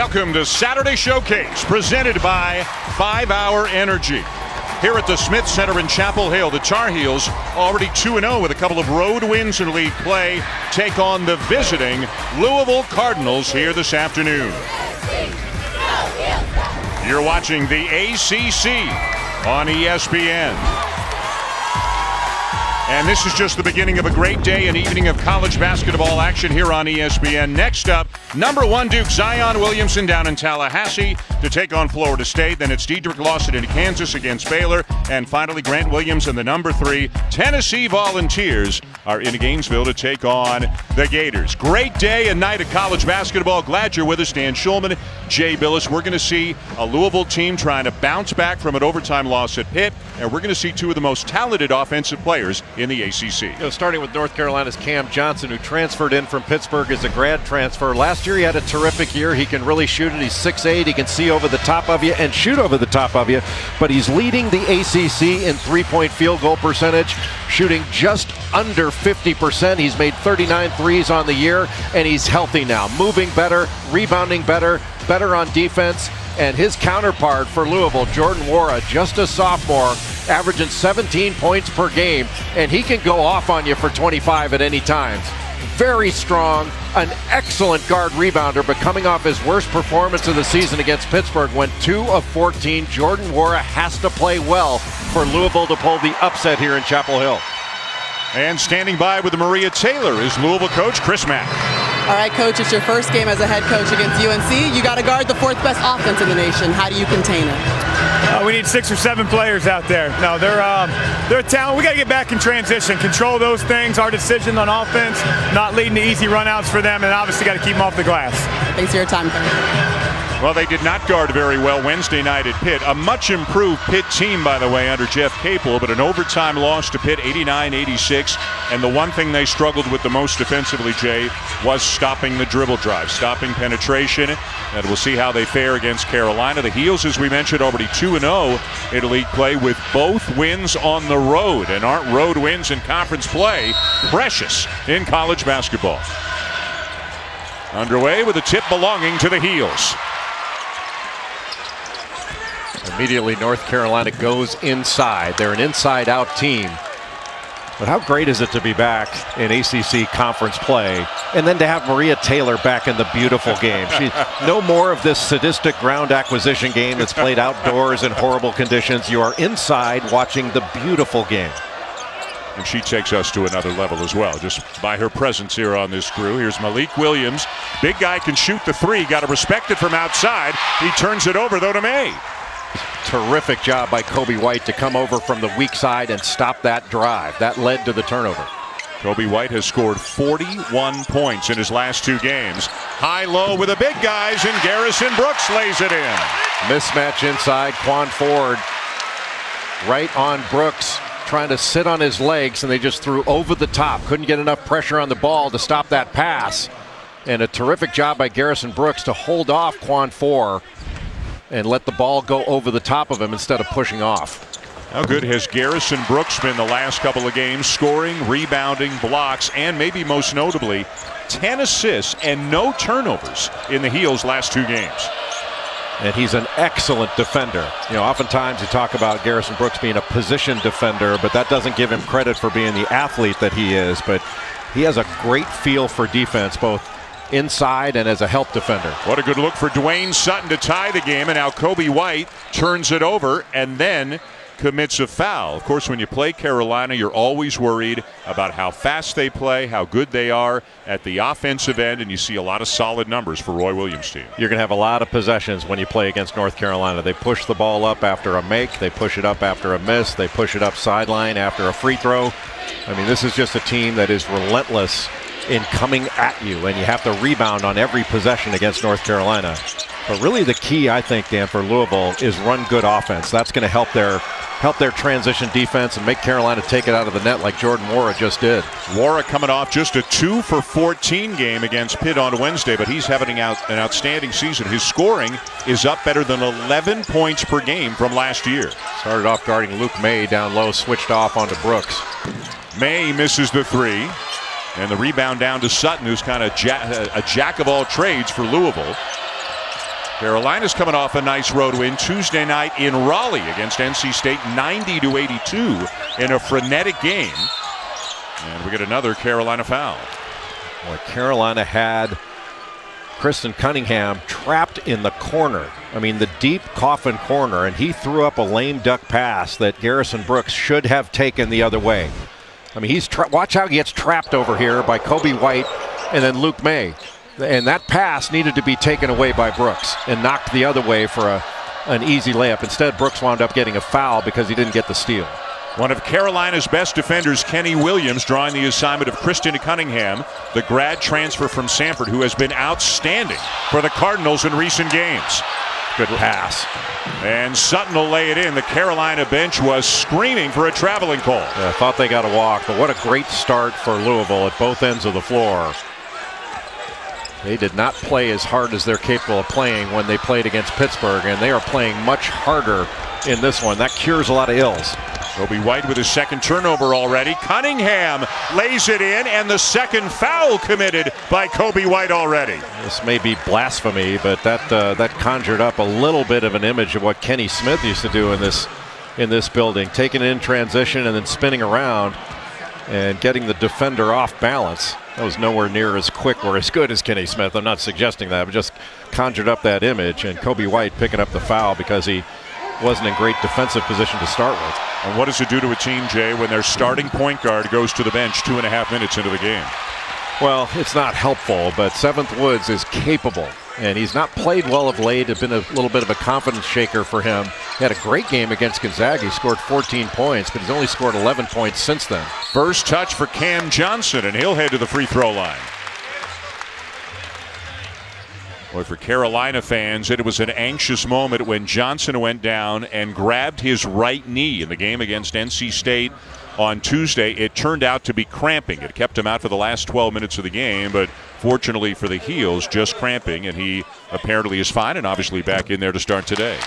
Welcome to Saturday Showcase, presented by 5 Hour Energy. Here at the Smith Center in Chapel Hill, the Tar Heels already 2-0 with a couple of road wins in league play, take on the visiting Louisville Cardinals here this afternoon. You're watching the ACC on ESPN. And this is just the beginning of a great day and evening of college basketball action here on ESPN. Next up, number 1 Duke Zion Williamson down in Tallahassee to take on Florida State. Then it's Dedrick Lawson in Kansas against Baylor. And finally, Grant Williams and the number 3 Tennessee Volunteers are in Gainesville to take on the Gators. Great day and night of college basketball. Glad you're with us, Dan Schulman, Jay Billis. We're going to see a Louisville team trying to bounce back from an overtime loss at Pitt. And we're going to see 2 of the most talented offensive players in the ACC. Starting with North Carolina's Cam Johnson, who transferred in from Pittsburgh as a grad transfer. Last year he had a terrific year. He can really shoot it. He's 6'8". He can see over the top of you and shoot over the top of you. But he's leading the ACC in three-point field goal percentage, shooting just under 50%. He's made 39 threes on the year, and he's healthy now. Moving better, rebounding better on defense. And his counterpart for Louisville, Jordan Nwora, just a sophomore, averaging 17 points per game, and he can go off on you for 25 at any time. Very strong, an excellent guard rebounder, but coming off his worst performance of the season against Pittsburgh, went 2 of 14. Jordan Nwora has to play well for Louisville to pull the upset here in Chapel Hill. And standing by with Maria Taylor is Louisville coach Chris Mack. All right, Coach, it's your first game as a head coach against UNC. You got to guard the 4th best offense in the nation. How do you contain it? We need 6 or 7 players out there. No, they're a talent. We got to get back in transition, control those things. Our decision on offense, not leading to easy runouts for them, and obviously got to keep them off the glass. Thanks for your time, Coach. Well, they did not guard very well Wednesday night at Pitt. A much improved Pitt team, by the way, under Jeff Capel, but an overtime loss to Pitt, 89-86. And the one thing they struggled with the most defensively, Jay, was stopping the dribble drive, stopping penetration. And we'll see how they fare against Carolina. The Heels, as we mentioned, already 2-0 in league play with both wins on the road. And aren't road wins in conference play precious in college basketball? Underway with a tip belonging to the Heels. Immediately, North Carolina goes inside. They're an inside-out team. But how great is it to be back in ACC conference play and then to have Maria Taylor back in the beautiful game? No more of this sadistic ground acquisition game that's played outdoors in horrible conditions. You are inside watching the beautiful game. And she takes us to another level as well, just by her presence here on this crew. Here's Malik Williams. Big guy can shoot the 3. Got to respect it from outside. He turns it over, though, to May. Terrific job by Kobe White to come over from the weak side and stop that drive. That led to the turnover. Kobe White has scored 41 points in his last 2 games. High-low with the big guys, and Garrison Brooks lays it in. Mismatch inside. Quan Ford right on Brooks, trying to sit on his legs, and they just threw over the top. Couldn't get enough pressure on the ball to stop that pass. And a terrific job by Garrison Brooks to hold off Quan Ford and let the ball go over the top of him instead of pushing off. How good has Garrison Brooks been the last couple of games? Scoring, rebounding, blocks, and maybe most notably, 10 assists and no turnovers in the Heels' last 2 games. And he's an excellent defender. You know, oftentimes you talk about Garrison Brooks being a position defender, but that doesn't give him credit for being the athlete that he is. But he has a great feel for defense, both inside and as a help defender. What a good look for Dwayne Sutton to tie the game, and now Kobe White turns it over and then commits a foul. Of course, when you play Carolina, you're always worried about how fast they play, how good they are at the offensive end, and you see a lot of solid numbers for Roy Williams' team. You're going to have a lot of possessions when you play against North Carolina. They push the ball up after a make, they push it up after a miss, they push it up sideline after a free throw. I mean, this is just a team that is relentless in coming at you, and you have to rebound on every possession against North Carolina. But really the key, I think, Dan, for Louisville is run good offense. That's going to help their transition defense and make Carolina take it out of the net like Jordan Nwora just did. Nwora coming off just a 2 for 14 game against Pitt on Wednesday, but he's having an outstanding season. His scoring is up better than 11 points per game from last year. Started off guarding Luke May down low, switched off onto Brooks. May misses the 3. And the rebound down to Sutton, who's kind of a jack of all trades for Louisville. Carolina's coming off a nice road win Tuesday night in Raleigh against NC State, 90-82 in a frenetic game. And we get another Carolina foul. Boy, Carolina had Kristen Cunningham trapped in the corner. I mean, the deep coffin corner, and he threw up a lame duck pass that Garrison Brooks should have taken the other way. I mean, watch how he gets trapped over here by Kobe White and then Luke May. And that pass needed to be taken away by Brooks and knocked the other way for an easy layup. Instead, Brooks wound up getting a foul because he didn't get the steal. One of Carolina's best defenders, Kenny Williams, drawing the assignment of Kristen Cunningham, the grad transfer from Samford, who has been outstanding for the Cardinals in recent games. Good pass. And Sutton will lay it in. The Carolina bench was screaming for a traveling call. Yeah, I thought they got a walk, but what a great start for Louisville at both ends of the floor. They did not play as hard as they're capable of playing when they played against Pittsburgh, and they are playing much harder in this one. That cures a lot of ills. Kobe White with his second turnover already. Cunningham lays it in, and the second foul committed by Kobe White already. This may be blasphemy, but that conjured up a little bit of an image of what Kenny Smith used to do in this building, taking it in transition and then spinning around and getting the defender off balance. That was nowhere near as quick or as good as Kenny Smith. I'm not suggesting that, but just conjured up that image. And Kobe White picking up the foul because he wasn't in great defensive position to start with. And what does it do to a team, Jay, when their starting point guard goes to the bench 2.5 minutes into the game? Well, it's not helpful, but Seventh Woods is capable. And he's not played well of late. It's been a little bit of a confidence shaker for him. He had a great game against Gonzaga. He scored 14 points, but he's only scored 11 points since then. First touch for Cam Johnson, and he'll head to the free throw line. Boy, for Carolina fans, it was an anxious moment when Johnson went down and grabbed his right knee in the game against NC State on Tuesday. It turned out to be cramping. It kept him out for the last 12 minutes of the game, but fortunately for the Heels, just cramping, and he apparently is fine and obviously back in there to start today.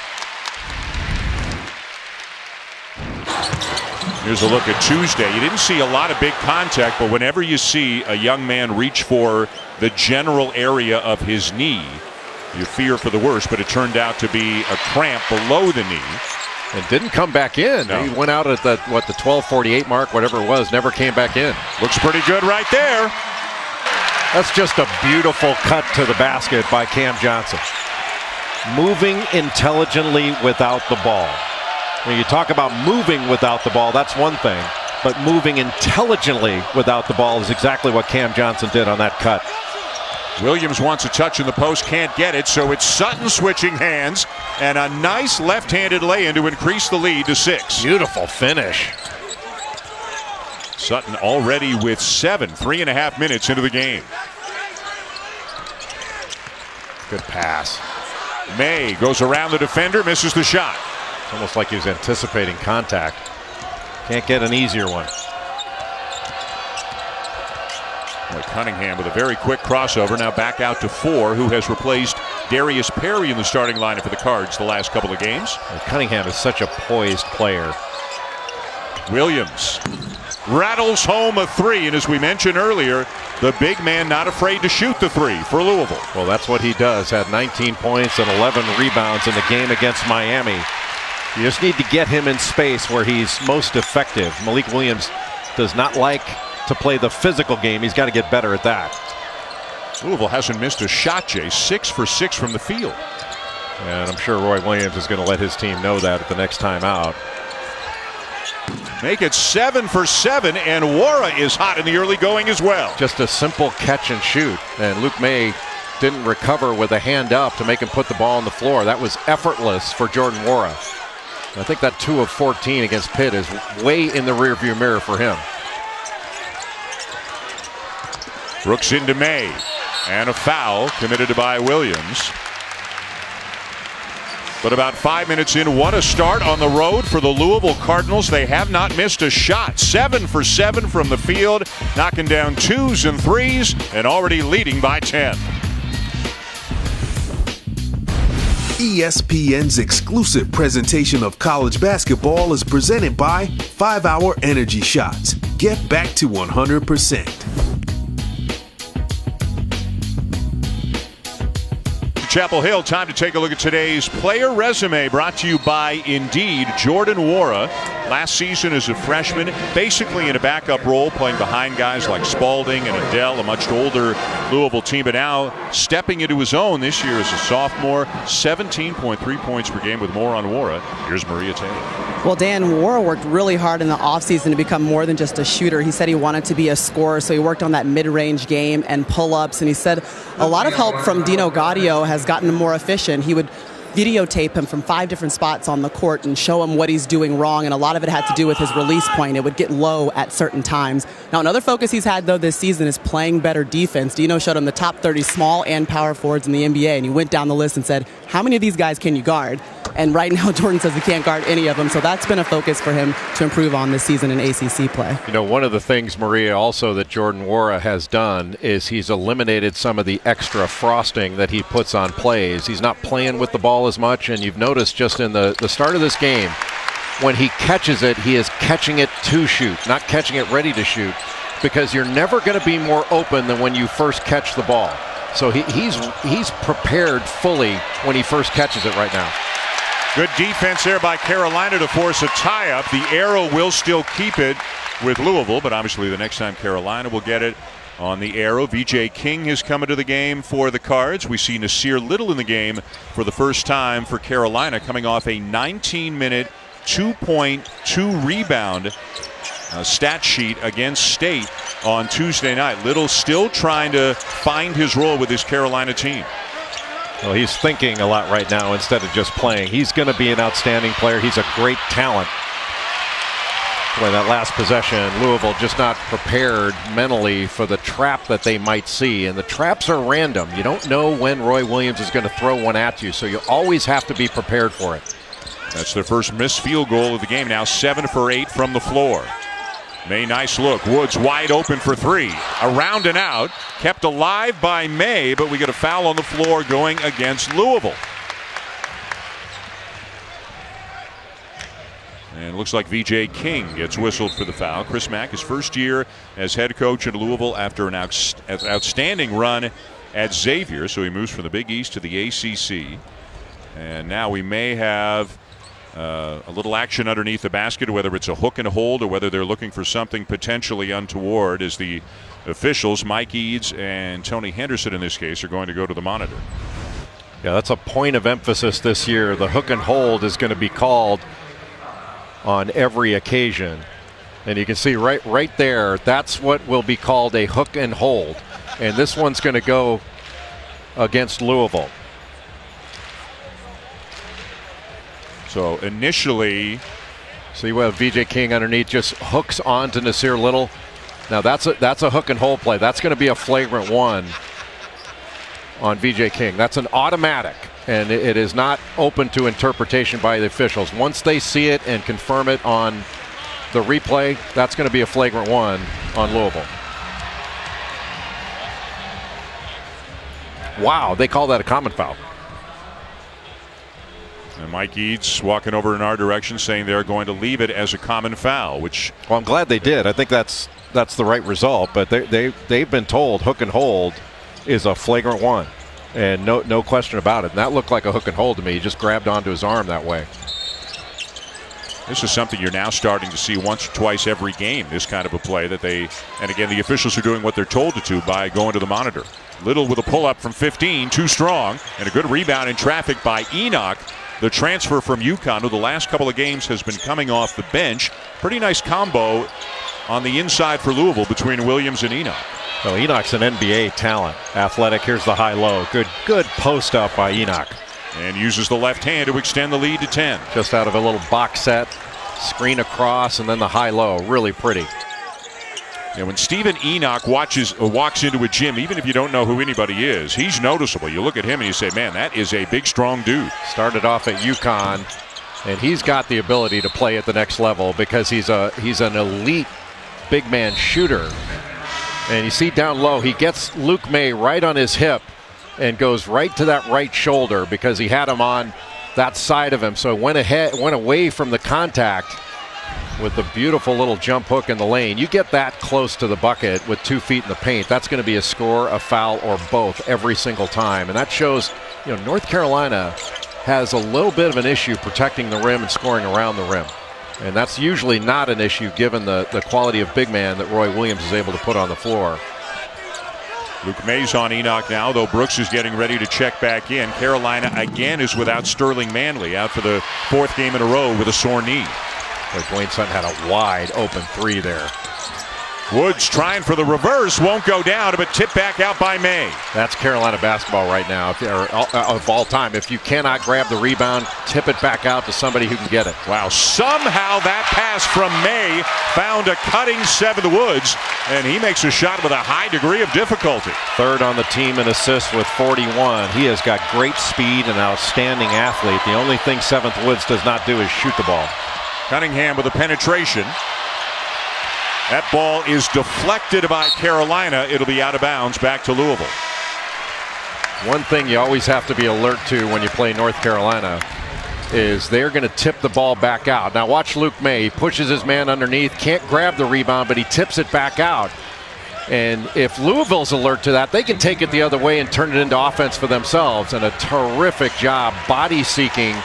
Here's a look at Tuesday. You didn't see a lot of big contact, but whenever you see a young man reach for the general area of his knee, you fear for the worst, but it turned out to be a cramp below the knee. And didn't come back in. No. He went out at the 12:48 mark, whatever it was, never came back in. Looks pretty good right there. That's just a beautiful cut to the basket by Cam Johnson. Moving intelligently without the ball. When you talk about moving without the ball, that's one thing. But moving intelligently without the ball is exactly what Cam Johnson did on that cut. Williams wants a touch in the post, can't get it, so it's Sutton switching hands, and a nice left-handed lay-in to increase the lead to 6. Beautiful finish. Sutton already with 7, 3.5 minutes into the game. Good pass. May goes around the defender, misses the shot. It's almost like he was anticipating contact. Can't get an easier one. Cunningham with a very quick crossover, now back out to 4, who has replaced Darius Perry in the starting lineup for the Cards the last couple of games. Well, Cunningham is such a poised player. Williams rattles home a 3, and as we mentioned earlier, the big man not afraid to shoot the 3 for Louisville. Well, that's what he does. Had 19 points and 11 rebounds in the game against Miami. You just need to get him in space where he's most effective. Malik Williams does not like to play the physical game. He's got to get better at that. Louisville hasn't missed a shot, Jay. 6 for 6 from the field. And I'm sure Roy Williams is going to let his team know that at the next time out. Make it 7 for 7, and Wara is hot in the early going as well. Just a simple catch and shoot. And Luke May didn't recover with a hand up to make him put the ball on the floor. That was effortless for Jordan Wara. I think that 2 of 14 against Pitt is way in the rearview mirror for him. Brooks into May, and a foul committed by Williams. But about 5 minutes in, what a start on the road for the Louisville Cardinals. They have not missed a shot. 7 for 7 from the field, knocking down 2s and 3s, and already leading by 10. ESPN's exclusive presentation of college basketball is presented by 5-Hour Energy Shots. Get back to 100%. to Chapel Hill. Time to take a look at today's player resume, brought to you by Indeed. Jordan Nwora, last season as a freshman, basically in a backup role, playing behind guys like Spalding and Adele, a much older Louisville team, but now stepping into his own this year as a sophomore. 17.3 points per game with more on Nwora. Here's Maria Taylor. Well, Dan, Nwora worked really hard in the offseason to become more than just a shooter. He said he wanted to be a scorer, so he worked on that mid-range game and pull-ups, and he said a lot of help from Dino Gaudio has gotten him more efficient. He would videotape him from 5 different spots on the court and show him what he's doing wrong, and a lot of it had to do with his release point. It would get low at certain times. Now, another focus he's had, though, this season is playing better defense. Dino showed him the top 30 small and power forwards in the NBA, and he went down the list and said, how many of these guys can you guard? And right now, Jordan says he can't guard any of them, so that's been a focus for him to improve on this season in ACC play. You know, one of the things, Maria, also that Jordan Nwora has done is he's eliminated some of the extra frosting that he puts on plays. He's not playing with the ball as much, and you've noticed just in the start of this game, when he catches it, he is catching it to shoot, not catching it ready to shoot, because you're never going to be more open than when you first catch the ball. So he's prepared fully when he first catches it right now. Good defense there by Carolina to force a tie-up. The arrow will still keep it with Louisville, but obviously the next time Carolina will get it on the arrow. VJ King has come into the game for the Cards. We see Nasir Little in the game for the first time for Carolina, coming off a 19-minute, 2-point, 2-rebound stat sheet against State on Tuesday night. Little still trying to find his role with his Carolina team. Well, he's thinking a lot right now instead of just playing. He's going to be an outstanding player. He's a great talent. Boy, that last possession, Louisville just not prepared mentally for the trap that they might see. And the traps are random. You don't know when Roy Williams is going to throw one at you, so you always have to be prepared for it. That's their first missed field goal of the game. Now 7 for 8 from the floor. May, nice look. Woods wide open for 3. Around and out. Kept alive by May, but we get a foul on the floor going against Louisville. And it looks like VJ King gets whistled for the foul. Chris Mack, his first year as head coach at Louisville after an outstanding run at Xavier. So he moves from the Big East to the ACC. And now we may have a little action underneath the basket, whether it's a hook and hold or whether they're looking for something potentially untoward, as the officials, Mike Eads and Tony Henderson in this case, are going to go to the monitor. Yeah, that's a point of emphasis this year. The hook and hold is going to be called on every occasion. And you can see right there, that's what will be called a hook and hold. And this one's going to go against Louisville. So initially, see, we have VJ King underneath, just hooks on to Nasir Little. Now that's a hook and hold play. That's going to be a flagrant 1 on VJ King. That's an automatic, and it is not open to interpretation by the officials. Once they see it and confirm it on the replay, that's going to be a flagrant 1 on Louisville. Wow, they call that a common foul. And Mike Eads walking over in our direction, saying they're going to leave it as a common foul, which... Well, I'm glad they did. I think that's the right result, but they've been told hook and hold is a flagrant 1, and no question about it. And that looked like a hook and hold to me. He just grabbed onto his arm that way. This is something you're now starting to see once or twice every game, this kind of a play that they... And again, the officials are doing what they're told to do by going to the monitor. Little with a pull-up from 15, too strong, and a good rebound in traffic by Enoch, the transfer from UConn, who the last couple of games has been coming off the bench. Pretty nice combo on the inside for Louisville between Williams and Enoch. Well, Enoch's an NBA talent. Athletic. Here's the high-low. Good post up by Enoch. And uses the left hand to extend the lead to 10. Just out of a little box set. Screen across, and then the high-low. Really pretty. And when Stephen Enoch walks into a gym, even if you don't know who anybody is, he's noticeable. You look at him and you say, man, that is a big, strong dude. Started off at UConn, and he's got the ability to play at the next level because he's an elite big man shooter. And you see down low, he gets Luke May right on his hip and goes right to that right shoulder because he had him on that side of him. So went away from the contact with the beautiful little jump hook in the lane. You get that close to the bucket with 2 feet in the paint, that's going to be a score, a foul, or both every single time. And that shows North Carolina has a little bit of an issue protecting the rim and scoring around the rim. And that's usually not an issue given the quality of big man that Roy Williams is able to put on the floor. Luke Mays on Enoch now, though Brooks is getting ready to check back in. Carolina again is without Sterling Manley, out for the 4th game in a row with a sore knee. But Dwayne Sutton had a wide open 3 there. Woods trying for the reverse, won't go down, but tipped back out by May. That's Carolina basketball right now, of all time. If you cannot grab the rebound, tip it back out to somebody who can get it. Wow, somehow that pass from May found a cutting 7th Woods, and he makes a shot with a high degree of difficulty. 3rd on the team in assists with 41. He has got great speed and outstanding athlete. The only thing 7th Woods does not do is shoot the ball. Cunningham with a penetration. That ball is deflected by Carolina. It'll be out of bounds back to Louisville. One thing you always have to be alert to when you play North Carolina is they're going to tip the ball back out. Now watch Luke May. He pushes his man underneath, can't grab the rebound, but he tips it back out. And if Louisville's alert to that, they can take it the other way and turn it into offense for themselves. And a terrific job body seeking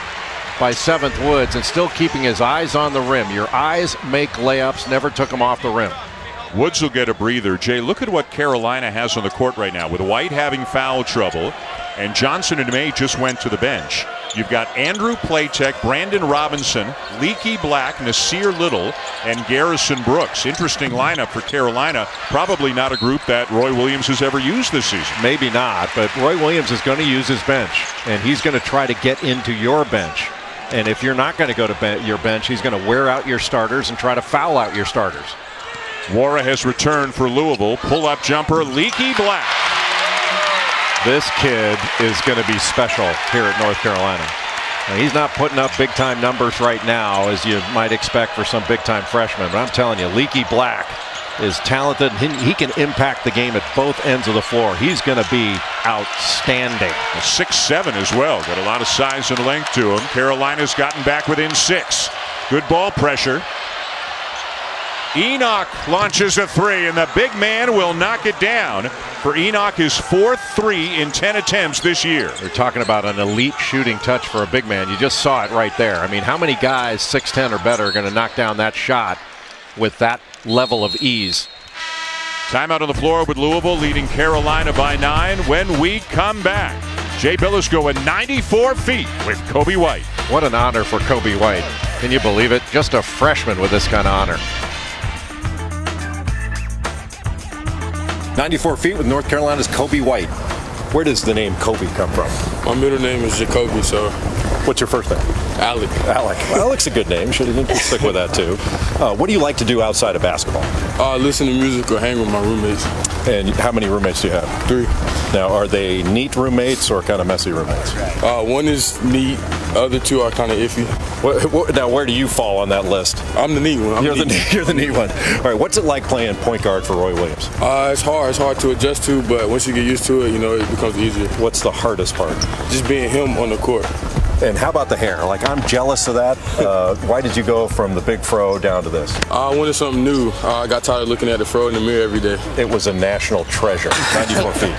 by 7th Woods and still keeping his eyes on the rim. Your eyes make layups, never took him off the rim. Woods will get a breather. Jay, look at what Carolina has on the court right now, with White having foul trouble, and Johnson and May just went to the bench. You've got Andrew Platek, Brandon Robinson, Leaky Black, Nasir Little, and Garrison Brooks. Interesting lineup for Carolina. Probably not a group that Roy Williams has ever used this season. Maybe not, but Roy Williams is going to use his bench, and he's going to try to get into your bench. And if you're not going to go to your bench, he's going to wear out your starters and try to foul out your starters. Wara has returned for Louisville. Pull-up jumper, Leaky Black. This kid is going to be special here at North Carolina. Now, he's not putting up big-time numbers right now, as you might expect for some big-time freshmen. But I'm telling you, Leaky Black is talented. He can impact the game at both ends of the floor. He's going to be outstanding. 6'7" as well. Got a lot of size and length to him. Carolina's gotten back within 6. Good ball pressure. Enoch launches a 3, and the big man will knock it down. For Enoch, his 4th 3 in 10 attempts this year. We're talking about an elite shooting touch for a big man. You just saw it right there. I mean, how many guys 6'10" or better are going to knock down that shot with that level of ease? Timeout on the floor with Louisville leading Carolina by 9. When we come back, Jay Billis going 94 feet with Kobe White. What an honor for Kobe White. Can you believe it? Just a freshman with this kind of honor. 94 feet with North Carolina's Kobe White. Where does the name Kobe come from? My middle name is Jacoby, so. What's your first name? Alec. Alec. Well, Alec's a good name. Should stick with that, too. What do you like to do outside of basketball? Listen to music or hang with my roommates. And how many roommates do you have? 3. Now, are they neat roommates or kind of messy roommates? One is neat. Other 2 are kind of iffy. Now, where do you fall on that list? I'm the neat one. You're the neat one. All right, what's it like playing point guard for Roy Williams? It's hard. It's hard to adjust to, but once you get used to it, it becomes easier. What's the hardest part? Just being him on the court. And how about the hair? Like, I'm jealous of that. Why did you go from the big fro down to this? I wanted something new. I got tired of looking at the fro in the mirror every day. It was a national treasure. 94 feet.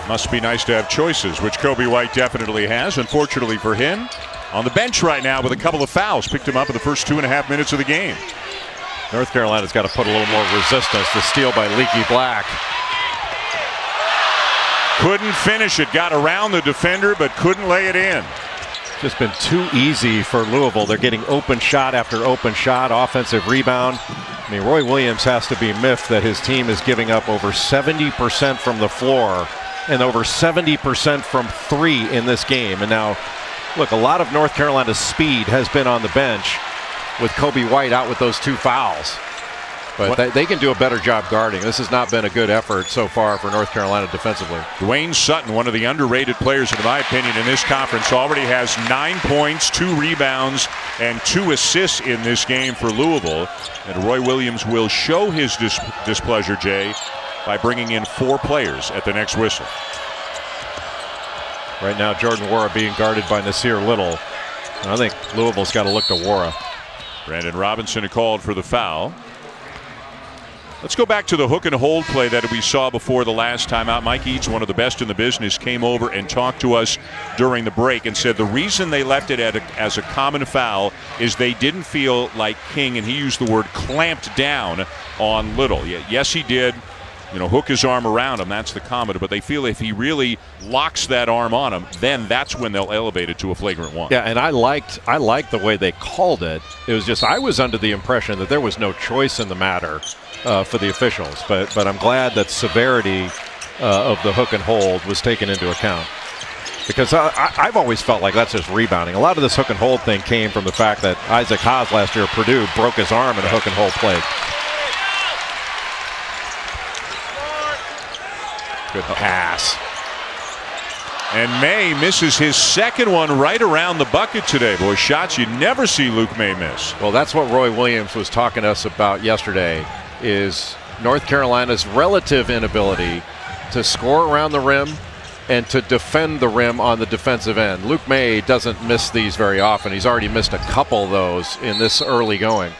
Must be nice to have choices, which Kobe White definitely has. Unfortunately for him, on the bench right now with a couple of fouls. Picked him up in the first 2.5 minutes of the game. North Carolina's got to put a little more resistance. The steal by Leaky Black. Couldn't finish it. Got around the defender, but couldn't lay it in. Just been too easy for Louisville. They're getting open shot after open shot, offensive rebound. I mean, Roy Williams has to be miffed that his team is giving up over 70% from the floor and over 70% from 3 in this game. And now, look, a lot of North Carolina's speed has been on the bench with Kobe White out with those 2 fouls. But they can do a better job guarding. This has not been a good effort so far for North Carolina defensively. Dwayne Sutton, one of the underrated players, in my opinion, in this conference, already has 9 points, 2 rebounds, and 2 assists in this game for Louisville. And Roy Williams will show his displeasure, Jay, by bringing in 4 players at the next whistle. Right now, Jordan Wara being guarded by Nasir Little. And I think Louisville's got to look to Wara. Brandon Robinson called for the foul. Let's go back to the hook and hold play that we saw before the last time out. Mike Eads, one of the best in the business, came over and talked to us during the break and said the reason they left it as a common foul is they didn't feel like King, and he used the word clamped down on Little. Yes, he did. Hook his arm around him. That's the comment. But they feel if he really locks that arm on him, then that's when they'll elevate it to a flagrant one. Yeah, and I liked the way they called it. It was just I was under the impression that there was no choice in the matter for the officials. But I'm glad that severity of the hook and hold was taken into account. Because I've always felt like that's just rebounding. A lot of this hook and hold thing came from the fact that Isaac Haas last year at Purdue broke his arm in a hook and hold play. Good pass. And May misses his second one right around the bucket today. Boy, shots you never see Luke May miss. Well, that's what Roy Williams was talking to us about yesterday, is North Carolina's relative inability to score around the rim and to defend the rim on the defensive end. Luke May doesn't miss these very often. He's already missed a couple of those in this early going.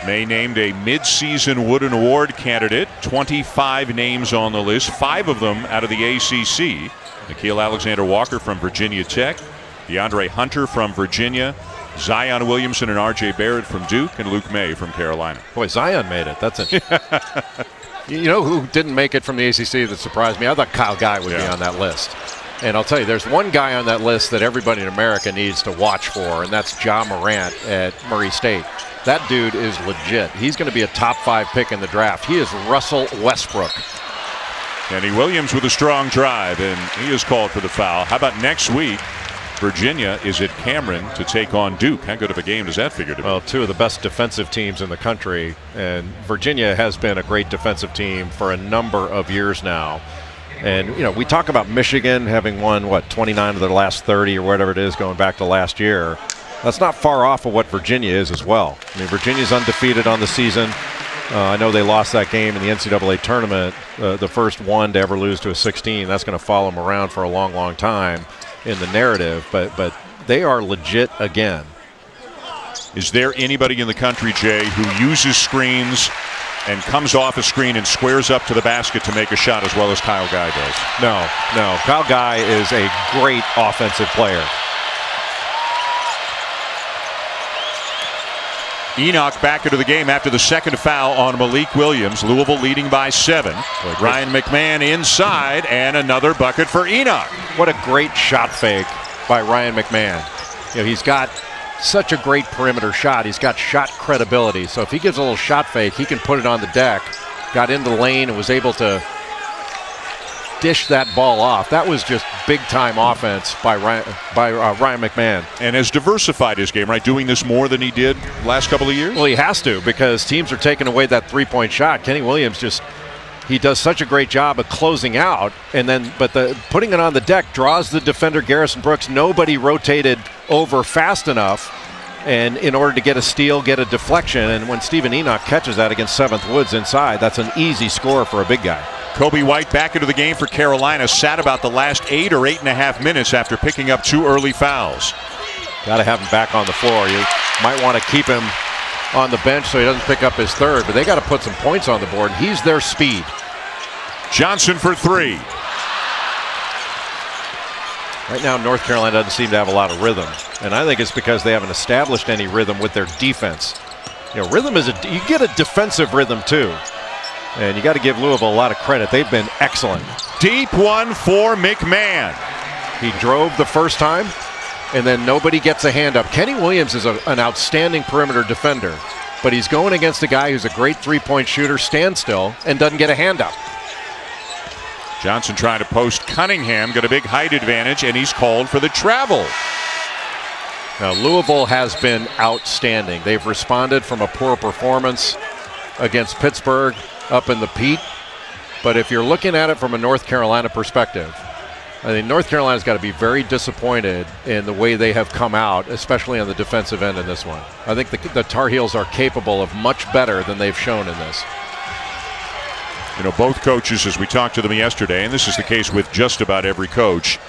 May named a mid-season Wooden Award candidate. 25 names on the list, 5 of them out of the ACC. Nickeil Alexander-Walker from Virginia Tech, DeAndre Hunter from Virginia, Zion Williamson and R.J. Barrett from Duke, and Luke May from Carolina. Boy, Zion made it. That's it. You know who didn't make it from the ACC that surprised me? I thought Kyle Guy would be on that list. And I'll tell you, there's one guy on that list that everybody in America needs to watch for, and that's Ja Morant at Murray State. That dude is legit. He's going to be a top 5 pick in the draft. He is Russell Westbrook. Kenny Williams with a strong drive, and he is called for the foul. How about next week? Virginia is at Cameron to take on Duke. How good of a game does that figure to be? Well, 2 of the best defensive teams in the country, and Virginia has been a great defensive team for a number of years now. And, we talk about Michigan having won, 29 of their last 30 or whatever it is going back to last year. That's not far off of what Virginia is as well. I mean, Virginia's undefeated on the season. I know they lost that game in the NCAA tournament, the first one to ever lose to a 16. That's going to follow them around for a long, long time in the narrative. But they are legit again. Is there anybody in the country, Jay, who uses screens and comes off a screen and squares up to the basket to make a shot as well as Kyle Guy does? No. Kyle Guy is a great offensive player. Enoch back into the game after the second foul on Malik Williams. Louisville leading by 7. Ryan McMahon inside, and another bucket for Enoch. What a great shot fake by Ryan McMahon. He's got such a great perimeter shot. He's got shot credibility. So if he gives a little shot fake, he can put it on the deck. Got into the lane and was able to dish that ball off. That was just big-time offense by Ryan McMahon. And has diversified his game, right? Doing this more than he did last couple of years? Well, he has to, because teams are taking away that three-point shot. Kenny Williams he does such a great job of closing out, but putting it on the deck draws the defender Garrison Brooks. Nobody rotated over fast enough, and in order to get a steal, get a deflection, and when Stephen Enoch catches that against 7th Woods inside, that's an easy score for a big guy. Kobe White back into the game for Carolina, sat about the last 8 or 8.5 minutes after picking up 2 early fouls. Got to have him back on the floor. You might want to keep him on the bench so he doesn't pick up his 3rd, but they got to put some points on the board. He's their speed. Johnson for 3. Right now, North Carolina doesn't seem to have a lot of rhythm, and I think it's because they haven't established any rhythm with their defense. Rhythm is you get a defensive rhythm too. And you got to give Louisville a lot of credit. They've been excellent. Deep one for McMahon. He drove the first time, and then nobody gets a hand up. Kenny Williams is an outstanding perimeter defender, but he's going against a guy who's a great three-point shooter, standstill, and doesn't get a hand up. Johnson trying to post Cunningham, got a big height advantage, and he's called for the travel. Now, Louisville has been outstanding. They've responded from a poor performance against Pittsburgh up in the Pete. But if you're looking at it from a North Carolina perspective, I think North Carolina's got to be very disappointed in the way they have come out, especially on the defensive end in this one. I think the Tar Heels are capable of much better than they've shown in this. Both coaches, as we talked to them yesterday, and this is the case with just about every coach,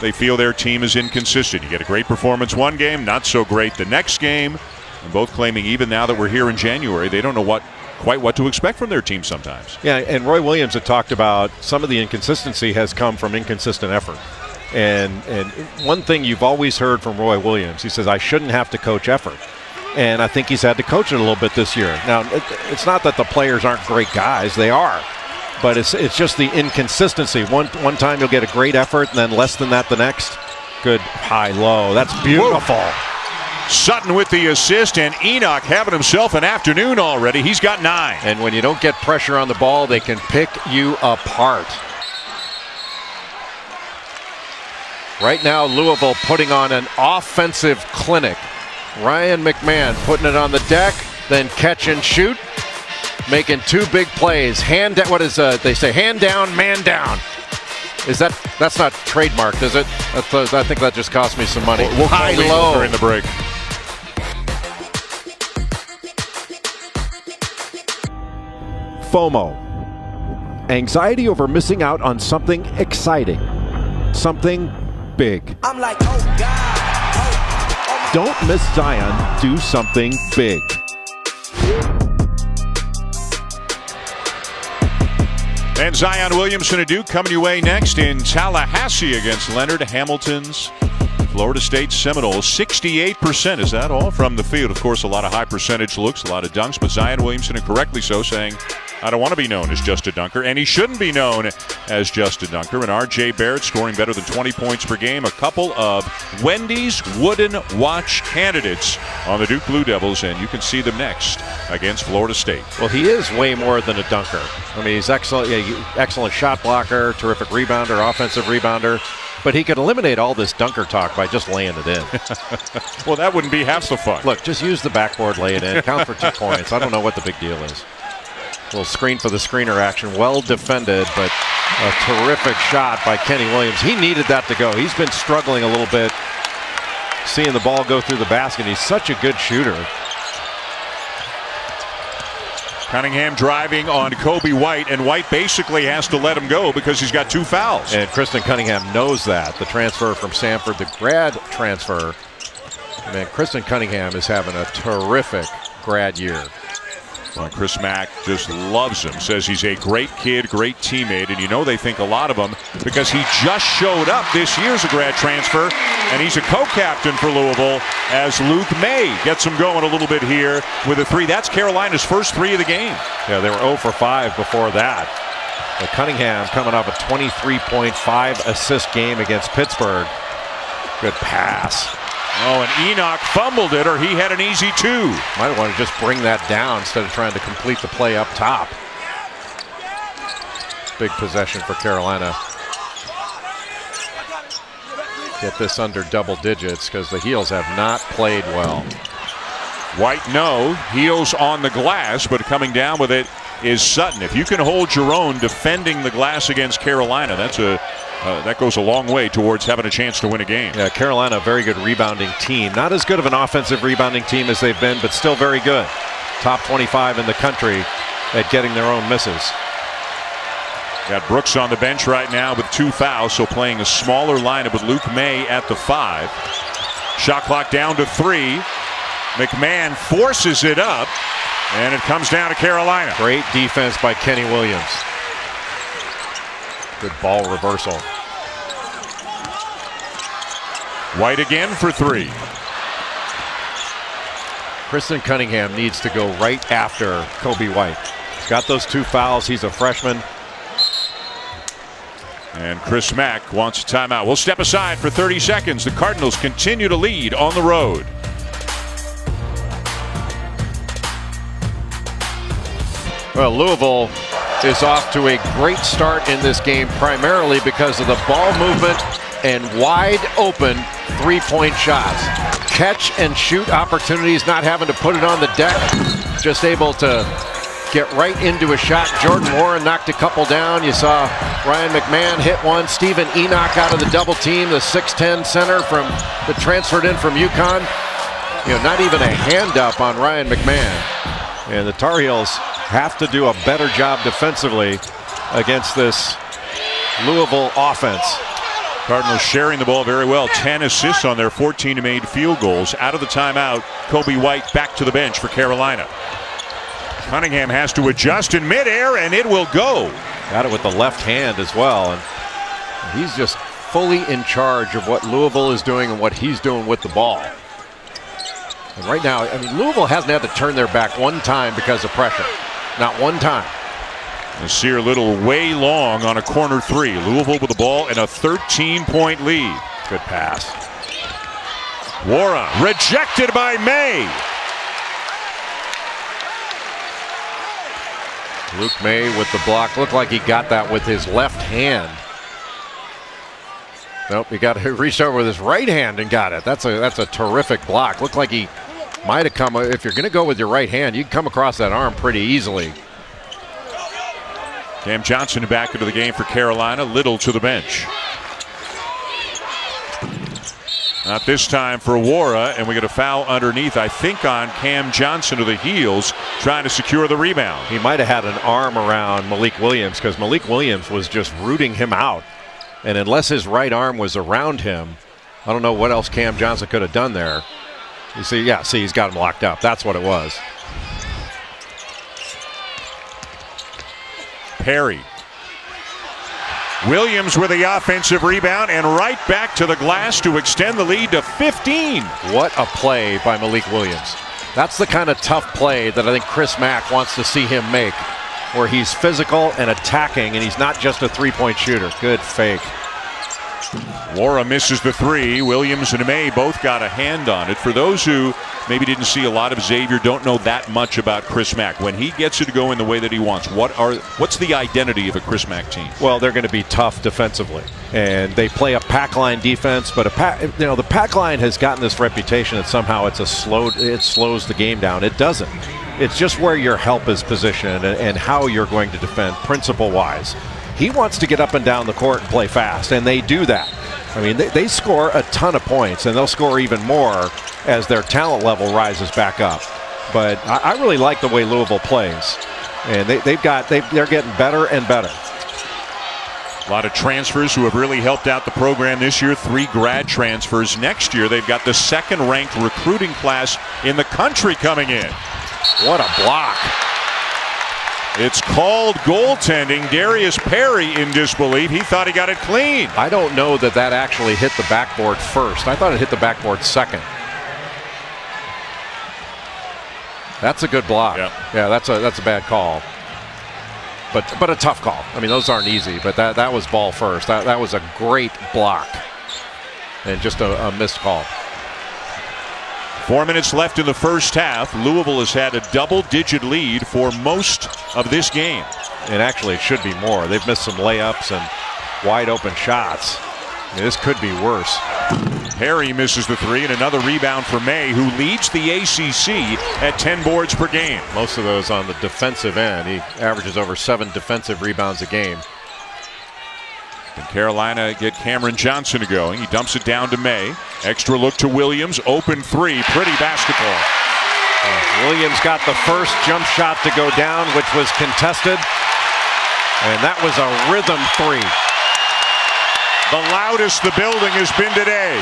they feel their team is inconsistent. You get a great performance one game, not so great the next game. And both claiming even now that we're here in January, they don't know quite what to expect from their team sometimes. Yeah, and Roy Williams had talked about some of the inconsistency has come from inconsistent effort. And one thing you've always heard from Roy Williams, he says, I shouldn't have to coach effort. And I think he's had to coach it a little bit this year. Now, it's not that the players aren't great guys. They are. But it's just the inconsistency. One time you'll get a great effort, and then less than that the next. Good high-low. That's beautiful. Whoa. Sutton with the assist, and Enoch having himself an afternoon already. He's got 9. And when you don't get pressure on the ball, they can pick you apart. Right now, Louisville putting on an offensive clinic. Ryan McMahon putting it on the deck, then catch and shoot, making 2 big plays. They say hand down, man down. That's not trademarked, is it? I think that just cost me some money. We'll call low during the break. FOMO. Anxiety over missing out on something exciting. Something big. I'm like, oh God. Don't miss Zion do something big. And Zion Williamson and Duke coming your way next in Tallahassee against Leonard Hamilton's Florida State Seminoles. 68%. Is that all from the field? Of course, a lot of high percentage looks, a lot of dunks, but Zion Williamson, and correctly so, saying, I don't want to be known as just a dunker, and he shouldn't be known as just a dunker. And R.J. Barrett scoring better than 20 points per game. A couple of Wendy's Wooden Watch candidates on the Duke Blue Devils, and you can see them next against Florida State. Well, he is way more than a dunker. I mean, he's excellent, excellent shot blocker, terrific rebounder, offensive rebounder. But he could eliminate all this dunker talk by just laying it in. Well, that wouldn't be half so fun. Look, just use the backboard, lay it in, count for 2 points. I don't know what the big deal is. Little screen for the screener action. Well defended, but a terrific shot by Kenny Williams. He needed that to go. He's been struggling a little bit seeing the ball go through the basket. He's such a good shooter. Cunningham driving on Kobe White, and White basically has to let him go because he's got 2 fouls. And Kristen Cunningham knows that. The transfer from Samford, the grad transfer. Man, Kristen Cunningham is having a terrific grad year. Well, Chris Mack just loves him, says he's a great kid, great teammate, and you know they think a lot of him because he just showed up this year as a grad transfer, and he's a co-captain for Louisville as Luke May gets him going a little bit here with a 3. That's Carolina's first 3 of the game. Yeah, they were 0 for 5 before that. But Cunningham coming off a 23.5 assist game against Pittsburgh. Good pass. Oh, and Enoch fumbled it, or he had an easy 2. Might want to just bring that down instead of trying to complete the play up top. Big possession for Carolina. Get this under double digits because the Heels have not played well. White, no. Heels on the glass, but coming down with it is Sutton. If you can hold your own defending the glass against Carolina, that goes a long way towards having a chance to win a game. Yeah, Carolina, a very good rebounding team. Not as good of an offensive rebounding team as they've been, but still very good. Top 25 in the country at getting their own misses. Got Brooks on the bench right now with 2 fouls, so playing a smaller lineup with Luke May at the 5. Shot clock down to 3. McMahon forces it up, and it comes down to Carolina. Great defense by Kenny Williams. Good ball reversal. White again for 3. Kristen Cunningham needs to go right after Kobe White. He's got those 2 fouls. He's a freshman. And Chris Mack wants a timeout. We'll step aside for 30 seconds. The Cardinals continue to lead on the road. Well, Louisville is off to a great start in this game, primarily because of the ball movement and wide open 3-point shots. Catch and shoot opportunities, not having to put it on the deck, just able to get right into a shot. Jordan Warren knocked a couple down. You saw Ryan McMahon hit one. Stephen Enoch out of the double team, the 6'10 center that transferred in from UConn. Not even a hand up on Ryan McMahon. And the Tar Heels have to do a better job defensively against this Louisville offense. Cardinals sharing the ball very well. 10 assists on their 14 made field goals. Out of the timeout, Kobe White back to the bench for Carolina. Cunningham has to adjust in midair, and it will go. Got it with the left hand as well. And he's just fully in charge of what Louisville is doing and what he's doing with the ball. And right now, I mean, Louisville hasn't had to turn their back one time because of pressure. Not one time. Nasir Little way long on a corner three. Louisville with the ball and a 13-point lead. Good pass. Wara rejected by May. Luke May with the block. Looked like he got that with his left hand. Nope, he reached over with his right hand and got it. That's a terrific block. Looked like he might have come. If you're going to go with your right hand, you can come across that arm pretty easily. Cam Johnson back into the game for Carolina. Little to the bench. Not this time for Wara, and we get a foul underneath, I think, on Cam Johnson to the heels, trying to secure the rebound. He might have had an arm around Malik Williams because Malik Williams was just rooting him out. And unless his right arm was around him, I don't know what else Cam Johnson could have done there. You see, yeah, see, he's got him locked up. That's what it was. Perry. Williams with the offensive rebound and right back to the glass to extend the lead to 15. What a play by Malik Williams. That's the kind of tough play that I think Chris Mack wants to see him make, where he's physical and attacking, and he's not just a three-point shooter. Good fake. Wara misses the three. Williams and May both got a hand on it. For those who maybe didn't see a lot of Xavier, don't know that much about Chris Mack, when he gets it to go in the way that he wants, what's the identity of a Chris Mack team? Well, they're going to be tough defensively, and they play a pack line defense. But the pack line has gotten this reputation that somehow it slows the game down. It doesn't. It's just where your help is positioned and how you're going to defend, principle-wise. He wants to get up and down the court and play fast, and they do that. I mean, they score a ton of points, and they'll score even more as their talent level rises back up. But I really like the way Louisville plays, and they're getting better and better. A lot of transfers who have really helped out the program this year. 3 grad transfers. Next year, they've got the second-ranked recruiting class in the country coming in. What a block. It's called goaltending. Darius Perry in disbelief. He thought he got it clean. I don't know that actually hit the backboard first. I thought it hit the backboard second. That's a good block. Yep. Yeah, that's a bad call. But a tough call. I mean, those aren't easy, but that was ball first. That was a great block. And just a missed call. 4 minutes left in the first half. Louisville has had a double-digit lead for most of this game. And actually, it should be more. They've missed some layups and wide-open shots. I mean, this could be worse. Perry misses the three, and another rebound for May, who leads the ACC at 10 boards per game. Most of those on the defensive end. He averages over 7 defensive rebounds a game. And Carolina get Cameron Johnson going. He dumps it down to May. Extra look to Williams. Open three. Pretty basketball. Williams got the first jump shot to go down, which was contested. And that was a rhythm three. The loudest the building has been today.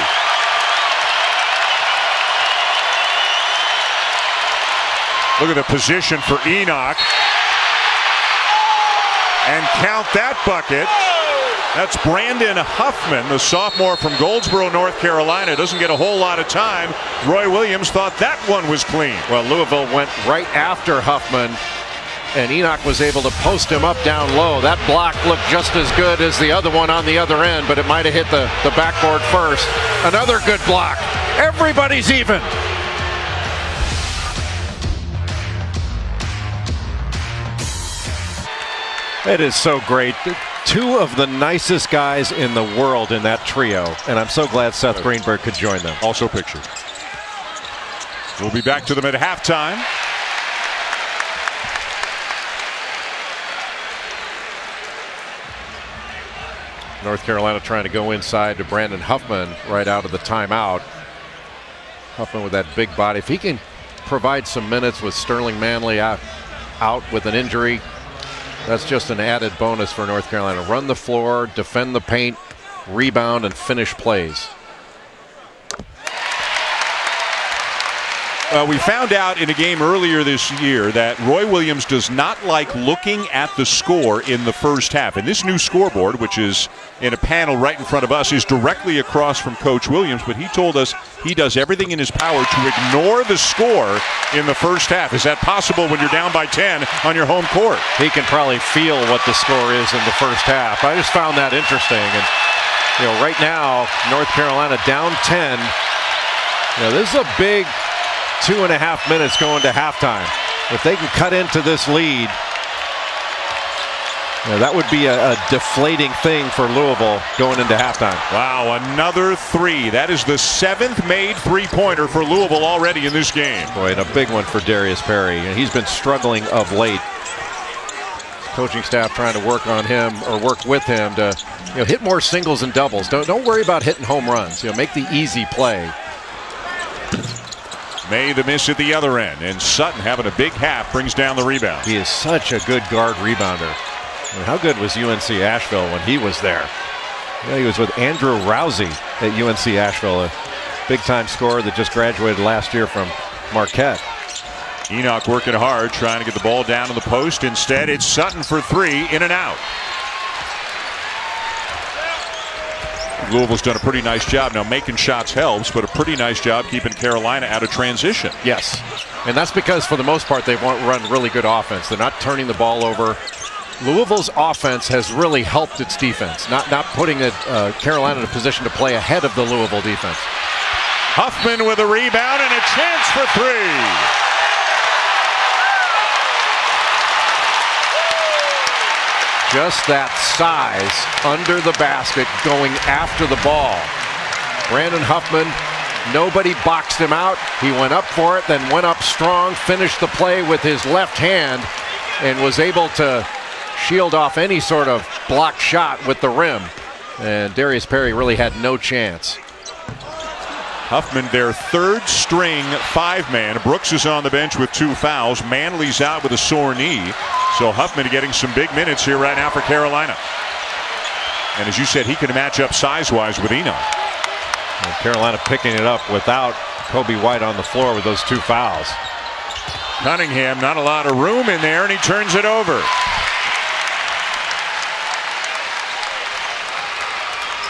Look at the position for Enoch. And count that bucket. That's Brandon Huffman, the sophomore from Goldsboro, North Carolina. Doesn't get a whole lot of time. Roy Williams thought that one was clean. Well, Louisville went right after Huffman, and Enoch was able to post him up down low. That block looked just as good as the other one on the other end, but it might have hit the backboard first. Another good block. Everybody's even. It is so great. 2 of the nicest guys in the world in that trio, and I'm so glad Seth Greenberg could join them. Also pictured. We'll be back to them at halftime. North Carolina trying to go inside to Brandon Huffman right out of the timeout. Huffman with that big body. If he can provide some minutes with Sterling Manley out with an injury, that's just an added bonus for North Carolina. Run the floor, defend the paint, rebound, and finish plays. We found out in a game earlier this year that Roy Williams does not like looking at the score in the first half. And this new scoreboard, which is in a panel right in front of us, is directly across from Coach Williams. But he told us he does everything in his power to ignore the score in the first half. Is that possible when you're down by 10 on your home court? He can probably feel what the score is in the first half. I just found that interesting. And, right now, North Carolina down 10. This is a big 2.5 minutes going to halftime. If they can cut into this lead, that would be a deflating thing for Louisville going into halftime. Wow, another three. That is the 7th made three-pointer for Louisville already in this game. Boy, and a big one for Darius Perry. And he's been struggling of late. Coaching staff trying to work on him or work with him to hit more singles and doubles. Don't worry about hitting home runs. Make the easy play. May the miss at the other end, and Sutton having a big half brings down the rebound. He is such a good guard rebounder. How good was UNC Asheville when he was there? He was with Andrew Rousey at UNC Asheville, a big-time scorer that just graduated last year from Marquette. Enoch working hard, trying to get the ball down to the post. Instead, it's Sutton for three, in and out. Louisville's done a pretty nice job. Now, making shots helps, but a pretty nice job keeping Carolina out of transition. Yes, and that's because for the most part they've run really good offense. They're not turning the ball over. Louisville's offense has really helped its defense, not putting Carolina in a position to play ahead of the Louisville defense. Huffman with a rebound and a chance for three. Just that size under the basket going after the ball. Brandon Huffman, nobody boxed him out. He went up for it, then went up strong, finished the play with his left hand, and was able to shield off any sort of blocked shot with the rim. And Darius Perry really had no chance. Huffman, their third string five-man. Brooks is on the bench with 2 fouls. Manley's out with a sore knee. So Huffman getting some big minutes here right now for Carolina. And as you said, he can match up size-wise with Enoch. And Carolina picking it up without Kobe White on the floor with those 2 fouls. Cunningham, not a lot of room in there, and he turns it over.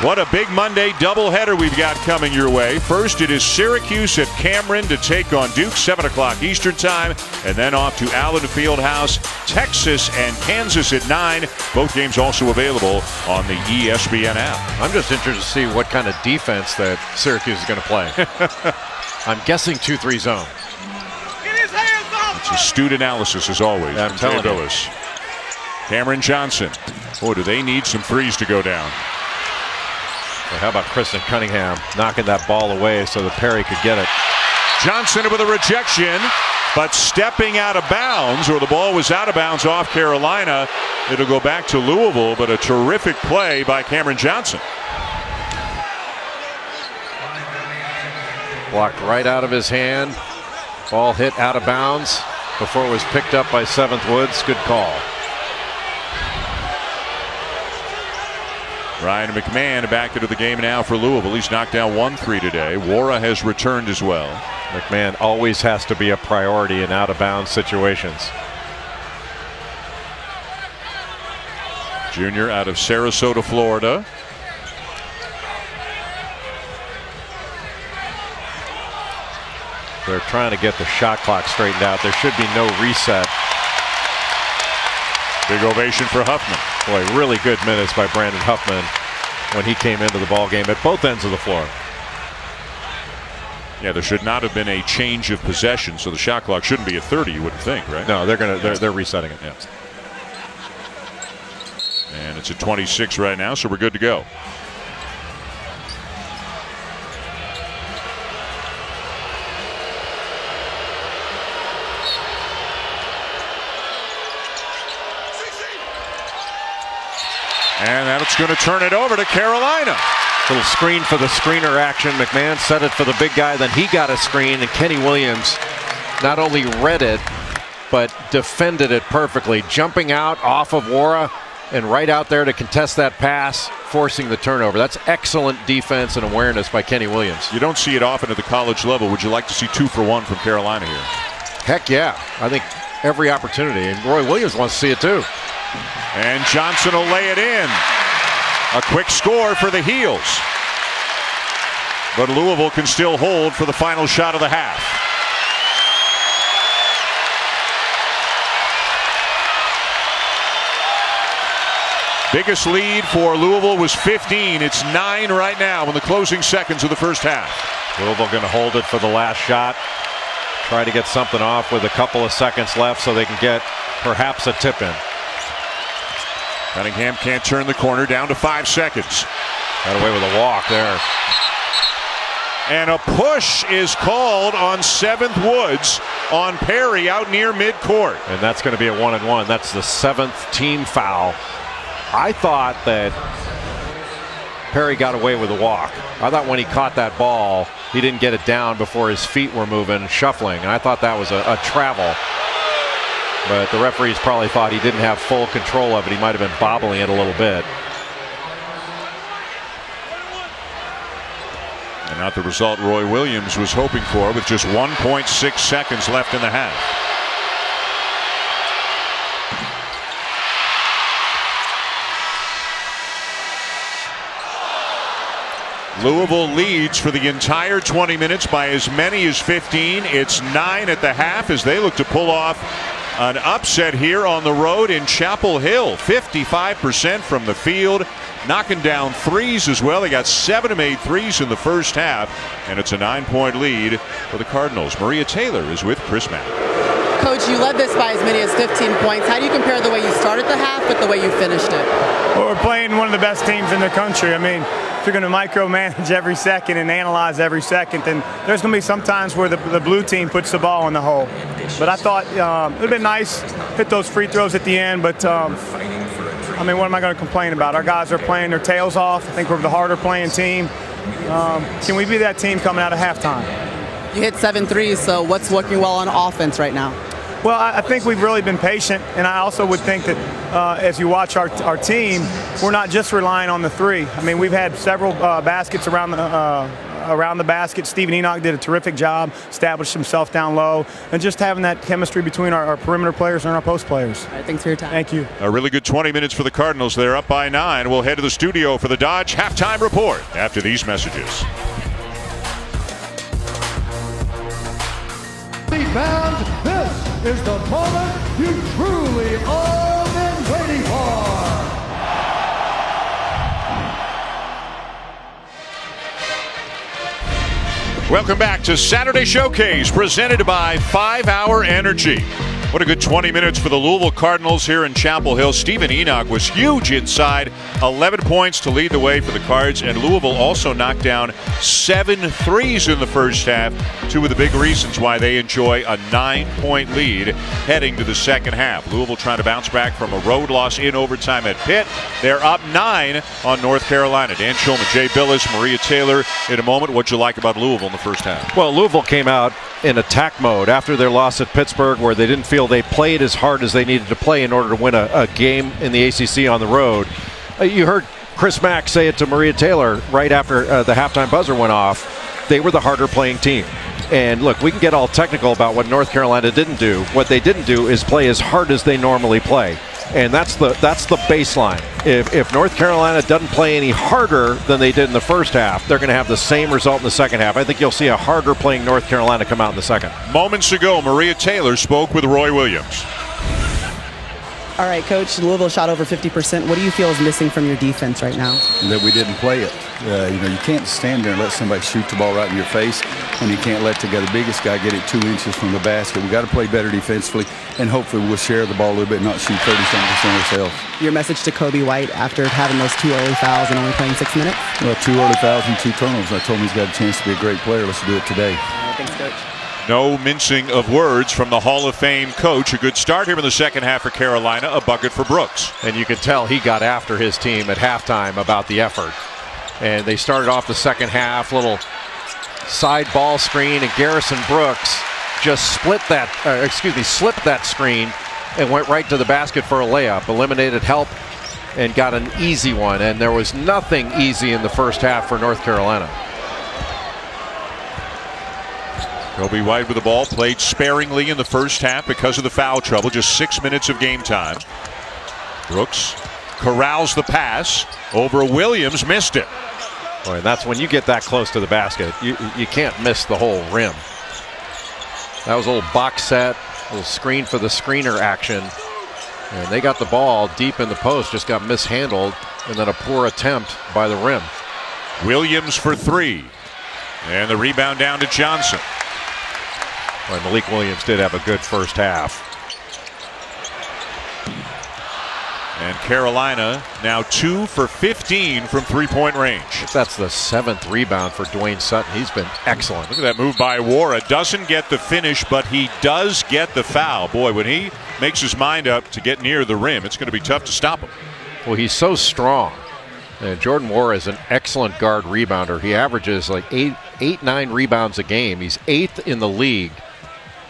What a big Monday doubleheader we've got coming your way. First, it is Syracuse at Cameron to take on Duke, 7 o'clock Eastern time, and then off to Allen Fieldhouse, Texas and Kansas at 9. Both games also available on the ESPN app. I'm just interested to see what kind of defense that Syracuse is going to play. I'm guessing 2-3 zone. It's astute analysis as always. I'm telling you. Cameron Johnson. Boy, do they need some threes to go down. Well, how about Kristen Cunningham knocking that ball away so that Perry could get it? Johnson with a rejection, but stepping out of bounds, or the ball was out of bounds off Carolina. It'll go back to Louisville, but a terrific play by Cameron Johnson. Blocked right out of his hand. Ball hit out of bounds before it was picked up by Seventh Woods. Good call. Ryan McMahon back into the game now for Louisville. He's knocked down 1 3 today. Wara has returned as well. McMahon always has to be a priority in out-of-bounds situations. Junior out of Sarasota, Florida. They're trying to get the shot clock straightened out. There should be no reset. Big ovation for Huffman. Boy, really good minutes by Brandon Huffman when he came into the ball game at both ends of the floor. Yeah, there should not have been a change of possession, so the shot clock shouldn't be at 30. You wouldn't think, right? No, they're resetting it. Yeah. And it's at 26 right now, so we're good to go. And that's going to turn it over to Carolina. Little screen for the screener action. McMahon set it for the big guy, then he got a screen, and Kenny Williams not only read it, but defended it perfectly. Jumping out off of Wara, and right out there to contest that pass, forcing the turnover. That's excellent defense and awareness by Kenny Williams. You don't see it often at the college level. Would you like to see 2 for 1 from Carolina here? Heck yeah. I think every opportunity, and Roy Williams wants to see it too. And Johnson will lay it in. A quick score for the Heels. But Louisville can still hold for the final shot of the half. Biggest lead for Louisville was 15. It's 9 right now in the closing seconds of the first half. Louisville going to hold it for the last shot. Try to get something off with a couple of seconds left so they can get perhaps a tip in. Cunningham can't turn the corner, down to 5 seconds. Got away with a walk there. And a push is called on 7th Woods on Perry out near midcourt. And that's going to be a 1-and-1. That's the 7th team foul. I thought that Perry got away with a walk. I thought when he caught that ball, he didn't get it down before his feet were moving, shuffling. And I thought that was a travel. But the referees probably thought he didn't have full control of it. He might have been bobbling it a little bit. And not the result Roy Williams was hoping for with just 1.6 seconds left in the half. Louisville leads for the entire 20 minutes by as many as 15. It's 9 at the half as they look to pull off an upset here on the road in Chapel Hill. 55% from the field, knocking down threes as well. They got 7 of 8 threes in the first half, and it's a 9-point lead for the Cardinals. Maria Taylor is with Chris Mack. Coach, you led this by as many as 15 points. How do you compare the way you started the half with the way you finished it? Well, we're playing one of the best teams in the country. I mean, if you're going to micromanage every second and analyze every second, then there's going to be some times where the blue team puts the ball in the hole. But I thought it would have been nice hit those free throws at the end. But, I mean, what am I going to complain about? Our guys are playing their tails off. I think we're the harder playing team. Can we be that team coming out of halftime? You hit 7 threes, so what's working well on offense right now? Well, I think we've really been patient, and I also would think that as you watch our team, we're not just relying on the three. I mean, we've had several baskets around the basket. Stephen Enoch did a terrific job, established himself down low, and just having that chemistry between our perimeter players and our post players. All right, thanks for your time. Thank you. A really good 20 minutes for the Cardinals. They're up by 9. We'll head to the studio for the Dodge halftime report after these messages. Fans, this is the moment you truly all been waiting for. Welcome back to Saturday Showcase, presented by 5 Hour Energy. What a good 20 minutes for the Louisville Cardinals here in Chapel Hill. Stephen Enoch was huge inside, 11 points to lead the way for the Cards, and Louisville also knocked down 7 threes in the first half, 2 of the big reasons why they enjoy a 9-point lead heading to the second half. Louisville trying to bounce back from a road loss in overtime at Pitt. They're up 9 on North Carolina. Dan Shulman, Jay Billis, Maria Taylor. In a moment, what'd you like about Louisville in the first half? Well, Louisville came out in attack mode after their loss at Pittsburgh, where they didn't feel they played as hard as they needed to play in order to win a game in the ACC on the road. You heard Chris Mack say it to Maria Taylor right after the halftime buzzer went off. They were the harder playing team. And look, we can get all technical about what North Carolina didn't do. What they didn't do is play as hard as they normally play. And that's the baseline. If North Carolina doesn't play any harder than they did in the first half, they're going to have the same result in the second half. I think you'll see a harder playing North Carolina come out in the second. Moments ago, Maria Taylor spoke with Roy Williams. All right, Coach, Louisville shot over 50%. What do you feel is missing from your defense right now? That we didn't play it. You can't stand there and let somebody shoot the ball right in your face, and you can't let the biggest guy get it 2 inches from the basket. We got to play better defensively, and hopefully we'll share the ball a little bit and not shoot 30-something% ourselves. Your message to Kobe White after having those 2 early fouls and only playing 6 minutes? Well, 2 early fouls and 2 turnovers. I told him he's got a chance to be a great player. Let's do it today. Thanks, Coach. No mincing of words from the Hall of Fame coach. A good start here in the second half for Carolina, a bucket for Brooks. And you can tell he got after his team at halftime about the effort. And they started off the second half, little side ball screen, and Garrison Brooks just slipped that screen and went right to the basket for a layup. Eliminated help and got an easy one, and there was nothing easy in the first half for North Carolina. Kobe White with the ball, played sparingly in the first half because of the foul trouble. Just 6 minutes of game time. Brooks corrals the pass over Williams, missed it. Boy, and that's when you get that close to the basket, you can't miss the whole rim. That was a little box set, a little screen for the screener action. And they got the ball deep in the post, just got mishandled, and then a poor attempt by the rim. Williams for three. And the rebound down to Johnson. Boy, Malik Williams did have a good first half. And Carolina now 2 for 15 from three-point range. That's the 7th rebound for Dwayne Sutton. He's been excellent. Look at that move by Wara. Doesn't get the finish, but he does get the foul. Boy, when he makes his mind up to get near the rim, it's going to be tough to stop him. Well, he's so strong. And Jordan Wara is an excellent guard rebounder. He averages like 8-9 rebounds a game. He's 8th in the league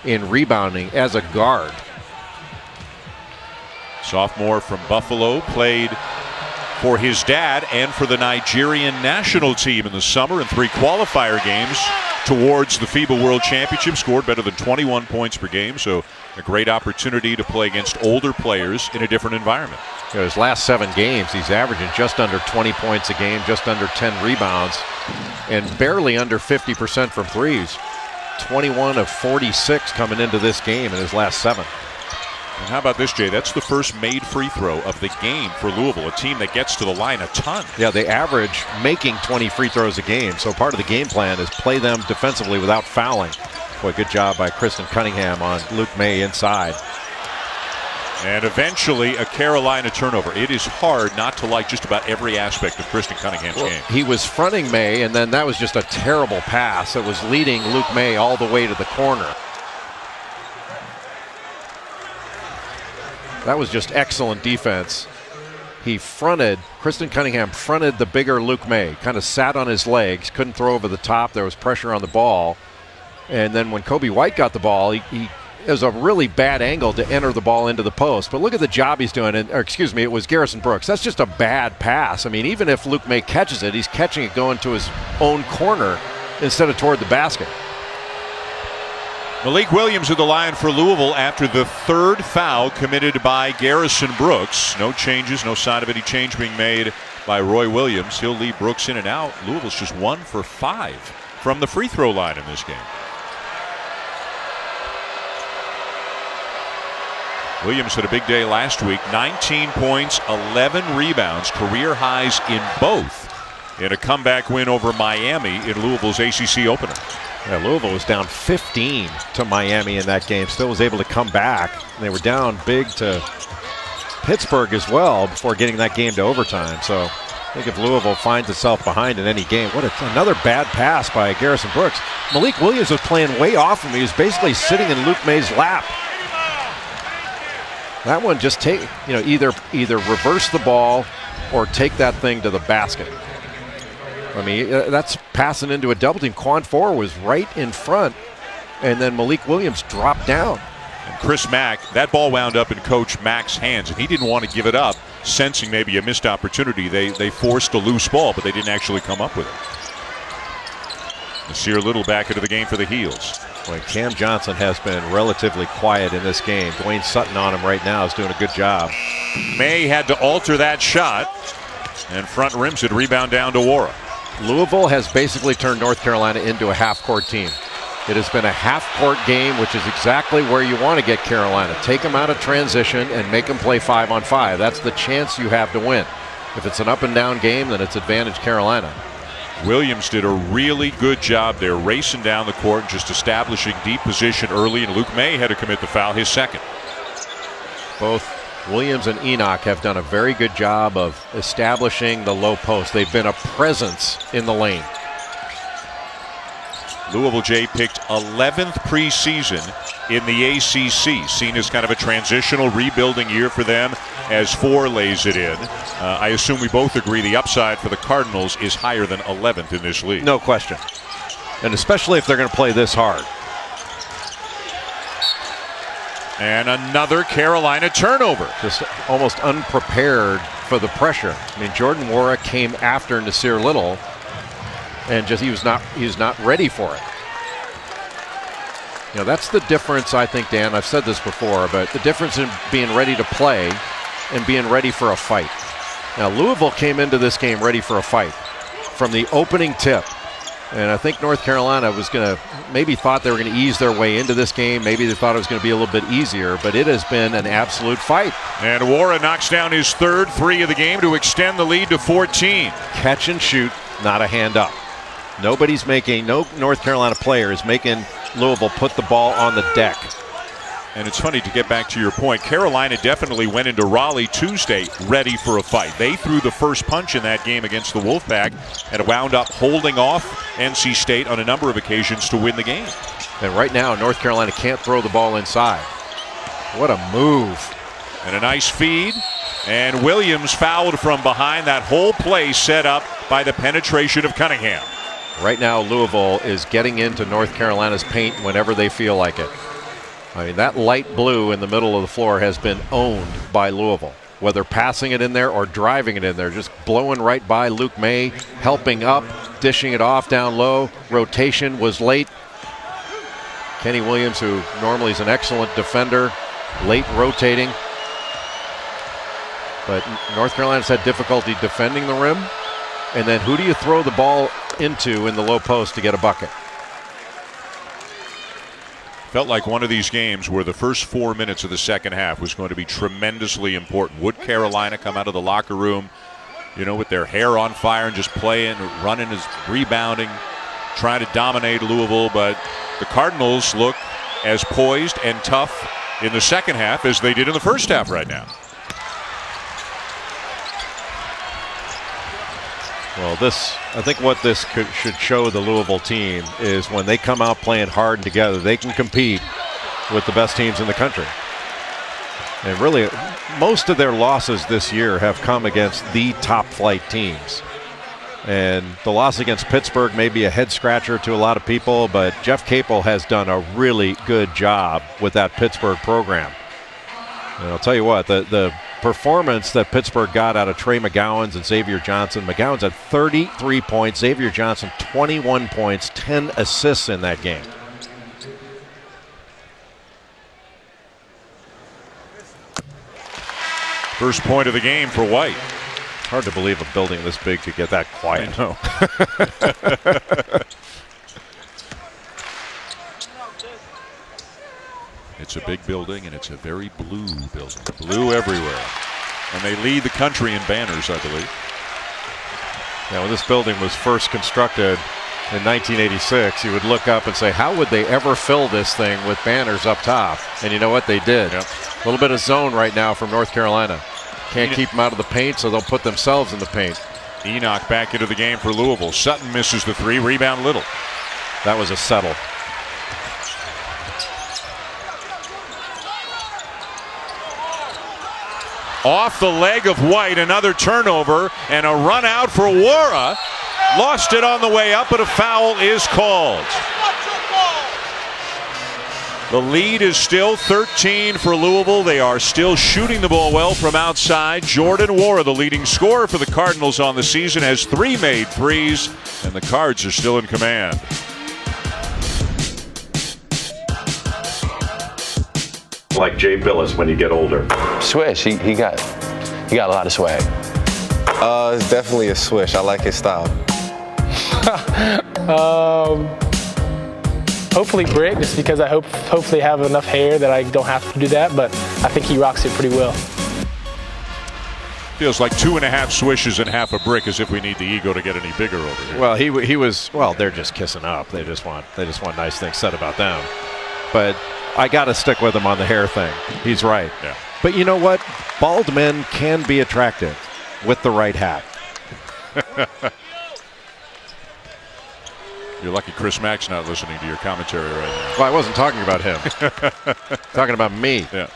in rebounding as a guard. Sophomore from Buffalo, played for his dad and for the Nigerian national team in the summer in 3 qualifier games towards the FIBA World Championship. Scored better than 21 points per game, so a great opportunity to play against older players in a different environment. You know, his last 7 games, he's averaging just under 20 points a game, just under 10 rebounds, and barely under 50% from threes. 21 of 46 coming into this game in his last 7. And how about this, Jay? That's the first made free throw of the game for Louisville, a team that gets to the line a ton. Yeah, they average making 20 free throws a game, so part of the game plan is play them defensively without fouling. Boy, good job by Kristen Cunningham on Luke May inside. And eventually a Carolina turnover. It is hard not to like just about every aspect of Kristen Cunningham's game. He was fronting May, and then that was just a terrible pass that was leading Luke May all the way to the corner. That was just excellent defense. He fronted, Kristen Cunningham fronted the bigger Luke May, kind of sat on his legs, couldn't throw over the top. There was pressure on the ball. And then when Kobe White got the ball, it was a really bad angle to enter the ball into the post. But look at the job he's doing. It was Garrison Brooks. That's just a bad pass. I mean, even if Luke May catches it, he's catching it going to his own corner instead of toward the basket. Malik Williams at the line for Louisville after the 3rd foul committed by Garrison Brooks. No changes, no sign of any change being made by Roy Williams. He'll leave Brooks in and out. Louisville's just 1 for 5 from the free throw line in this game. Williams had a big day last week. 19 points, 11 rebounds, career highs in both in a comeback win over Miami in Louisville's ACC opener. Yeah, Louisville was down 15 to Miami in that game. Still was able to come back. They were down big to Pittsburgh as well before getting that game to overtime. So I think if Louisville finds itself behind in any game, another bad pass by Garrison Brooks. Malik Williams was playing way off him. He was basically sitting in Luke May's lap. That one just either reverse the ball or take that thing to the basket. I mean, that's passing into a double team. Quan Four was right in front, and then Malik Williams dropped down. And Chris Mack, that ball wound up in Coach Mack's hands, and he didn't want to give it up, sensing maybe a missed opportunity. They forced a loose ball, but they didn't actually come up with it. Nasir Little back into the game for the Heels. Boy, Cam Johnson has been relatively quiet in this game. Dwayne Sutton on him right now is doing a good job. May had to alter that shot, and front rims it, rebound down to Wara. Louisville has basically turned North Carolina into a half-court team. It has been a half-court game, which is exactly where you want to get Carolina. Take them out of transition and make them play 5-on-5. That's the chance you have to win. If it's an up-and-down game, then it's advantage Carolina. Williams did a really good job there, racing down the court and just establishing deep position early, and Luke May had to commit the foul, his 2nd. Both Williams and Enoch have done a very good job of establishing the low post. They've been a presence in the lane. Louisville, Jay, picked 11th preseason in the ACC, seen as kind of a transitional rebuilding year for them as 4 lays it in. I assume we both agree the upside for the Cardinals is higher than 11th in this league. No question. And especially if they're going to play this hard. And another Carolina turnover. Just almost unprepared for the pressure. I mean, Jordan Nwora came after Nasir Little, and just he was not ready for it. You know, that's the difference, I think, Dan. I've said this before, but the difference in being ready to play and being ready for a fight. Now, Louisville came into this game ready for a fight from the opening tip. And I think North Carolina was going to, maybe thought they were going to ease their way into this game. Maybe they thought it was going to be a little bit easier, but it has been an absolute fight. And Nwora knocks down his third three of the game to extend the lead to 14. Catch and shoot, not a hand up. No North Carolina player is making Louisville put the ball on the deck. And it's funny, to get back to your point, Carolina definitely went into Raleigh Tuesday ready for a fight. They threw the first punch in that game against the Wolfpack and wound up holding off NC State on a number of occasions to win the game. And right now, North Carolina can't throw the ball inside. What a move. And a nice feed. And Williams fouled from behind. That whole play set up by the penetration of Cunningham. Right now, Louisville is getting into North Carolina's paint whenever they feel like it. I mean, that light blue in the middle of the floor has been owned by Louisville. Whether passing it in there or driving it in there, just blowing right by Luke May, helping up, dishing it off down low. Rotation was late. Kenny Williams, who normally is an excellent defender, late rotating. But North Carolina's had difficulty defending the rim. And then who do you throw the ball into in the low post to get a bucket? Felt like one of these games where the first 4 minutes of the second half was going to be tremendously important. Would Carolina come out of the locker room, you know, with their hair on fire and just playing, running, rebounding, trying to dominate Louisville? But the Cardinals look as poised and tough in the second half as they did in the first half right now. Well, I think what this should show the Louisville team is when they come out playing hard and together, they can compete with the best teams in the country. And really, most of their losses this year have come against the top flight teams. And the loss against Pittsburgh may be a head scratcher to a lot of people, but Jeff Capel has done a really good job with that Pittsburgh program. And I'll tell you what, the performance that Pittsburgh got out of Trey McGowan's and Xavier Johnson. McGowan's had 33 points, Xavier Johnson 21 points, 10 assists in that game. First point of the game for White. Hard to believe a building this big could get that quiet. I know. It's a big building, and it's a very blue building. Blue everywhere. And they lead the country in banners, I believe. Now, when this building was first constructed in 1986, you would look up and say, how would they ever fill this thing with banners up top? And you know what? They did. Yep. A little bit of zone right now from North Carolina. Can't keep them out of the paint, so they'll put themselves in the paint. Enoch back into the game for Louisville. Sutton misses the three. Rebound Little. That was a settle. Off the leg of White, another turnover, and a run out for Nwora. Lost it on the way up, but a foul is called. The lead is still 13 for Louisville. They are still shooting the ball well from outside. Jordan Nwora, the leading scorer for the Cardinals on the season, has 3 made threes, and the Cards are still in command. Like Jay Billis when you get older. Swish, he got a lot of swag. It's definitely a swish. I like his style. Hopefully brick, just because I hopefully have enough hair that I don't have to do that, but I think he rocks it pretty well. Feels like 2.5 swishes and half a brick, as if we need the ego to get any bigger over here. Well, he was, well, they're just kissing up. They just want nice things said about them. But I got to stick with him on the hair thing. He's right. Yeah. But you know what? Bald men can be attractive with the right hat. You're lucky Chris Mack's not listening to your commentary right now. Well, I wasn't talking about him. Talking about me. Yeah.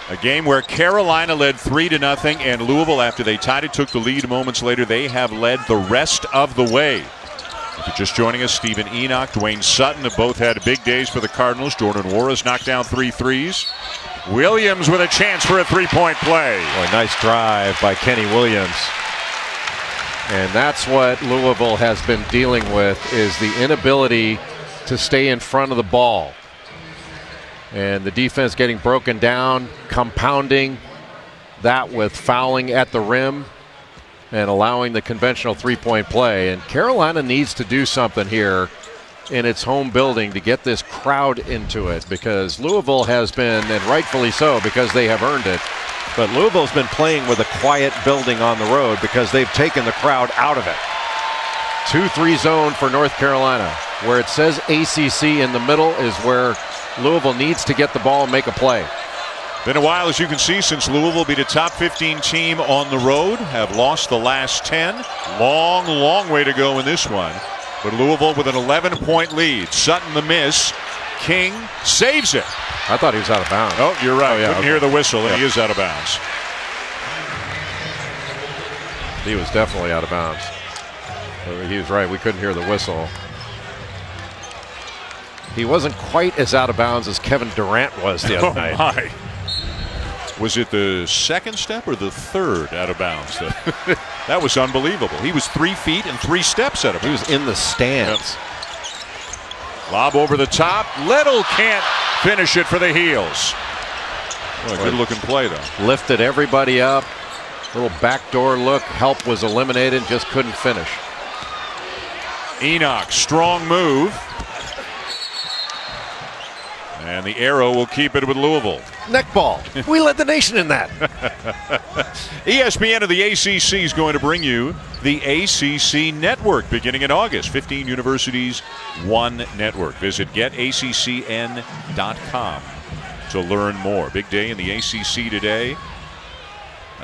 A game where Carolina led 3-0, and Louisville, after they tied it, took the lead moments later. They have led the rest of the way. If you're just joining us, Stephen Enoch, Dwayne Sutton have both had big days for the Cardinals. Jordan Wara's knocked down 3 threes. Williams with a chance for a three-point play. Boy, nice drive by Kenny Williams. And that's what Louisville has been dealing with, is the inability to stay in front of the ball. And the defense getting broken down, compounding that with fouling at the rim and allowing the conventional three-point play. And Carolina needs to do something here in its home building to get this crowd into it, because Louisville has been, and rightfully so, because they have earned it, but Louisville's been playing with a quiet building on the road because they've taken the crowd out of it. 2-3 zone for North Carolina. Where it says ACC in the middle is where Louisville needs to get the ball and make a play. Been a while, as you can see, since Louisville beat a top 15 team on the road, have lost the last 10. Long way to go in this one. But Louisville with an 11-point lead. Sutton the miss. King saves it. I thought he was out of bounds. Oh, you're right. Oh, yeah, Couldn't hear the whistle, and he is out of bounds. He was definitely out of bounds. He was right. We couldn't hear the whistle. He wasn't quite as out of bounds as Kevin Durant was the other night. My. Was it the second step or the third out of bounds? That was unbelievable. He was 3 feet and 3 steps out of bounds. He was in the stands. Yep. Lob over the top. Little can't finish it for the heels. Well, good looking play, though. Lifted everybody up. Little backdoor look. Help was eliminated. Just couldn't finish. Enoch, strong move. And the arrow will keep it with Louisville. Neck ball. We led the nation in that. ESPN of the ACC is going to bring you the ACC Network beginning in August. 15 universities, 1 network. Visit getaccn.com to learn more. Big day in the ACC today.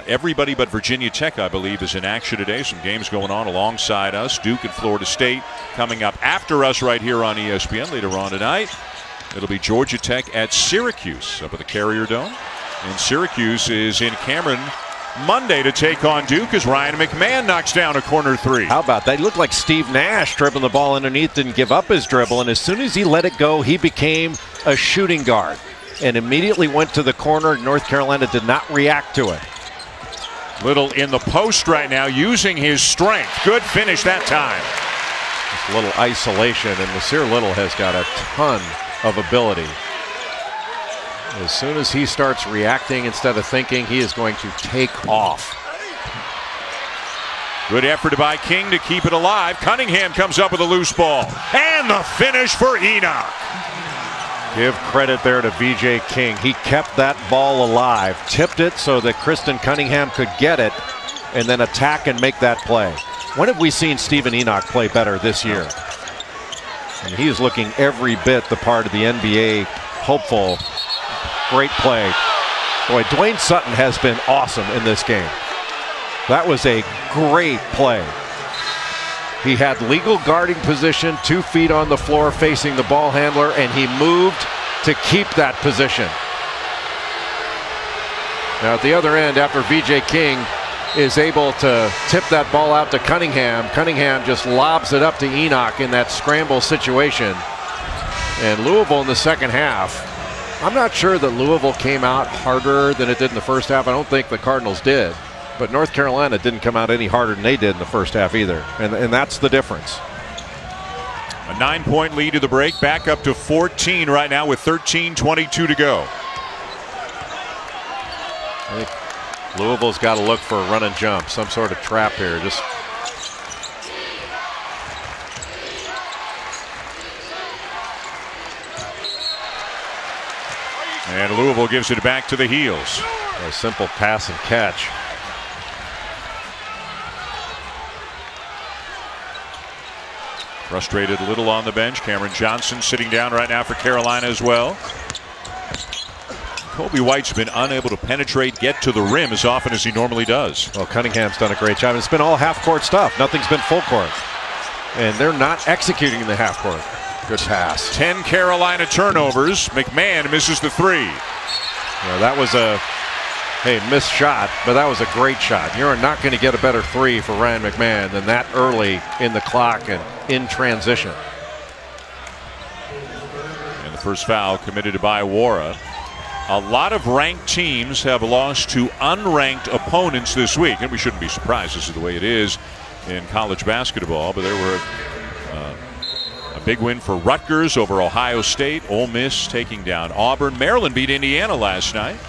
Everybody but Virginia Tech, I believe, is in action today. Some games going on alongside us. Duke and Florida State coming up after us right here on ESPN later on tonight. It'll be Georgia Tech at Syracuse up at the Carrier Dome. And Syracuse is in Cameron Monday to take on Duke as Ryan McMahon knocks down a corner 3. How about that? He looked like Steve Nash dribbling the ball underneath, didn't give up his dribble, and as soon as he let it go, he became a shooting guard and immediately went to the corner. North Carolina did not react to it. Little in the post right now, using his strength. Good finish that time. Just a little isolation, and Nasir Little has got a ton of ability. As soon as he starts reacting instead of thinking, he is going to take off. Good effort by King to keep it alive. Cunningham comes up with a loose ball. And the finish for Enoch. Give credit there to VJ King. He kept that ball alive, tipped it so that Kristen Cunningham could get it and then attack and make that play. When have we seen Stephen Enoch play better this year? And he is looking every bit the part of the NBA hopeful. Great play. Boy, Dwayne Sutton has been awesome in this game. That was a great play. He had legal guarding position, 2 feet on the floor facing the ball handler, and he moved to keep that position. Now at the other end, after VJ King is able to tip that ball out to Cunningham, Cunningham just lobs it up to Enoch in that scramble situation. And Louisville in the second half, I'm not sure that Louisville came out harder than it did in the first half. I don't think the Cardinals did. But North Carolina didn't come out any harder than they did in the first half either. And that's the difference. A 9-point lead to the break, back up to 14 right now with 13:22 to go. I think Louisville's got to look for a run and jump, some sort of trap here. Just and Louisville gives it back to the heels. A simple pass and catch. Frustrated Little on the bench. Cameron Johnson sitting down right now for Carolina as well. Kobe White's been unable to penetrate, get to the rim as often as he normally does. Well, Cunningham's done a great job. It's been all half-court stuff. Nothing's been full court. And they're not executing in the half-court. Good pass. 10 Carolina turnovers. McMahon misses the 3. Yeah, that was a Hey, missed shot, but that was a great shot. You're not going to get a better three for Ryan McMahon than that early in the clock and in transition. And the first foul committed by Wara. A lot of ranked teams have lost to unranked opponents this week, and we shouldn't be surprised. This is the way it is in college basketball, but there were a big win for Rutgers over Ohio State. Ole Miss taking down Auburn. Maryland beat Indiana last night.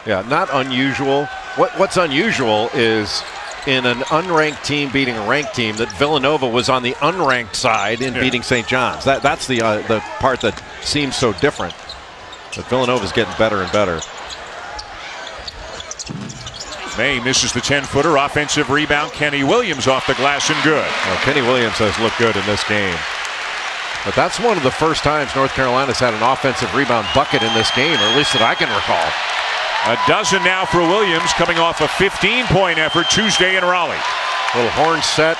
Yeah, not unusual. What's unusual is in an unranked team beating a ranked team that Villanova was on the unranked side in beating St. John's. That's the part that seems so different. But Villanova's getting better and better. May misses the 10-footer. Offensive rebound. Kenny Williams off the glass and good. Well, Kenny Williams has looked good in this game. But that's one of the first times North Carolina's had an offensive rebound bucket in this game, or at least that I can recall. A dozen now for Williams, coming off a 15-point effort Tuesday in Raleigh. Little horn set.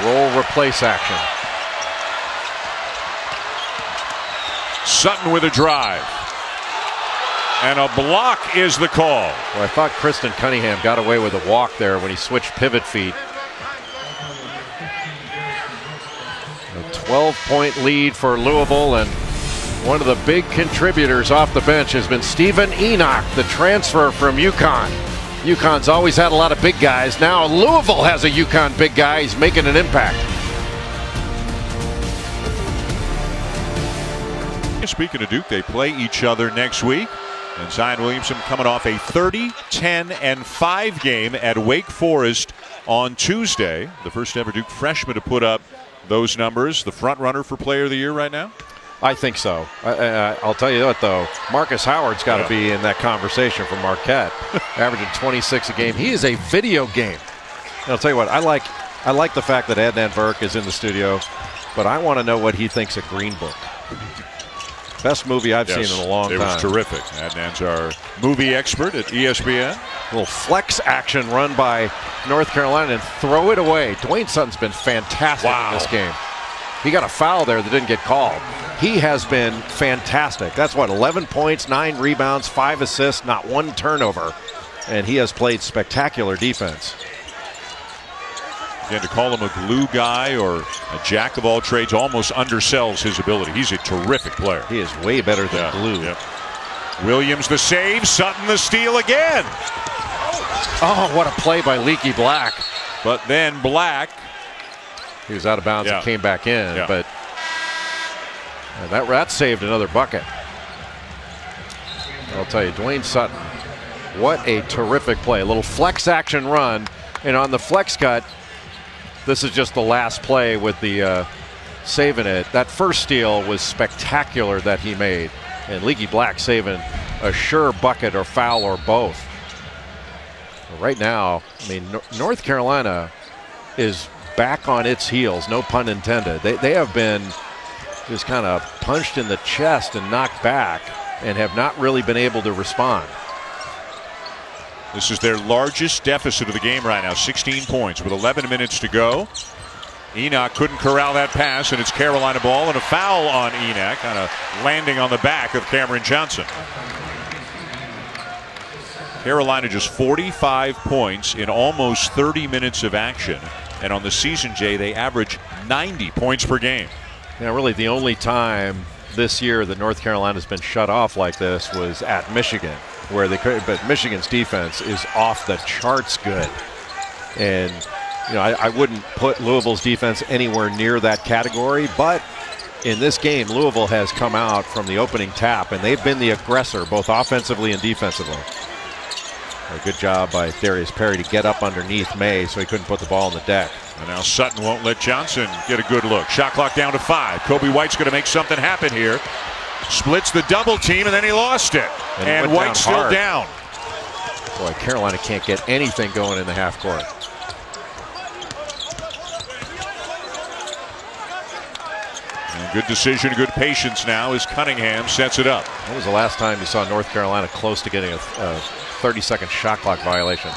Roll replace action. Sutton with a drive. And a block is the call. Well, I thought Kristen Cunningham got away with a walk there when he switched pivot feet. A 12-point lead for Louisville, and one of the big contributors off the bench has been Stephen Enoch, the transfer from UConn. UConn's always had a lot of big guys. Now Louisville has a UConn big guy. He's making an impact. Speaking of Duke, they play each other next week. And Zion Williamson coming off a 30-10-5 game at Wake Forest on Tuesday. The first ever Duke freshman to put up those numbers. The front runner for Player of the Year right now? I think so. I'll tell you what, though. Marcus Howard's got to be in that conversation for Marquette, averaging 26 a game. He is a video game. And I'll tell you what, I like the fact that Adnan Burke is in the studio, but I want to know what he thinks of Green Book. Best movie I've seen in a long time. It was terrific. Adnan's our movie expert at ESPN. A little flex action run by North Carolina and throw it away. Dwayne Sutton's been fantastic in this game. He got a foul there that didn't get called. He has been fantastic. That's what, 11 points, 9 rebounds, 5 assists, not one turnover. And he has played spectacular defense. Again, to call him a glue guy or a jack of all trades almost undersells his ability. He's a terrific player. He is way better than glue. Yep. Williams the save, Sutton the steal again. Oh, what a play by Leaky Black. But then Black. He was out of bounds and came back in, but that saved another bucket. I'll tell you, Dwayne Sutton, what a terrific play. A little flex action run, and on the flex cut, this is just the last play with the saving it. That first steal was spectacular that he made, and Leaky Black saving a sure bucket or foul or both. But right now, I mean, North Carolina is back on its heels, no pun intended. They have been just kind of punched in the chest and knocked back and have not really been able to respond. This is their largest deficit of the game right now, 16 points with 11 minutes to go. Enoch couldn't corral that pass, and it's Carolina ball, and a foul on Enoch, kind of landing on the back of Cameron Johnson. Carolina just 45 points in almost 30 minutes of action. And on the season, Jay, they average 90 points per game. Now, really the only time this year that North Carolina's been shut off like this was at Michigan, where they could, but Michigan's defense is off the charts good. And, you know, I wouldn't put Louisville's defense anywhere near that category, but in this game, Louisville has come out from the opening tap, and they've been the aggressor, both offensively and defensively. A good job by Darius Perry to get up underneath May so he couldn't put the ball on the deck. And now Sutton won't let Johnson get a good look. Shot clock down to 5. Kobe White's going to make something happen here. Splits the double team, and then he lost it. And White's still down. Boy, Carolina can't get anything going in the half court. And good decision, good patience now as Cunningham sets it up. When was the last time you saw North Carolina close to getting a 30-second shot clock violation?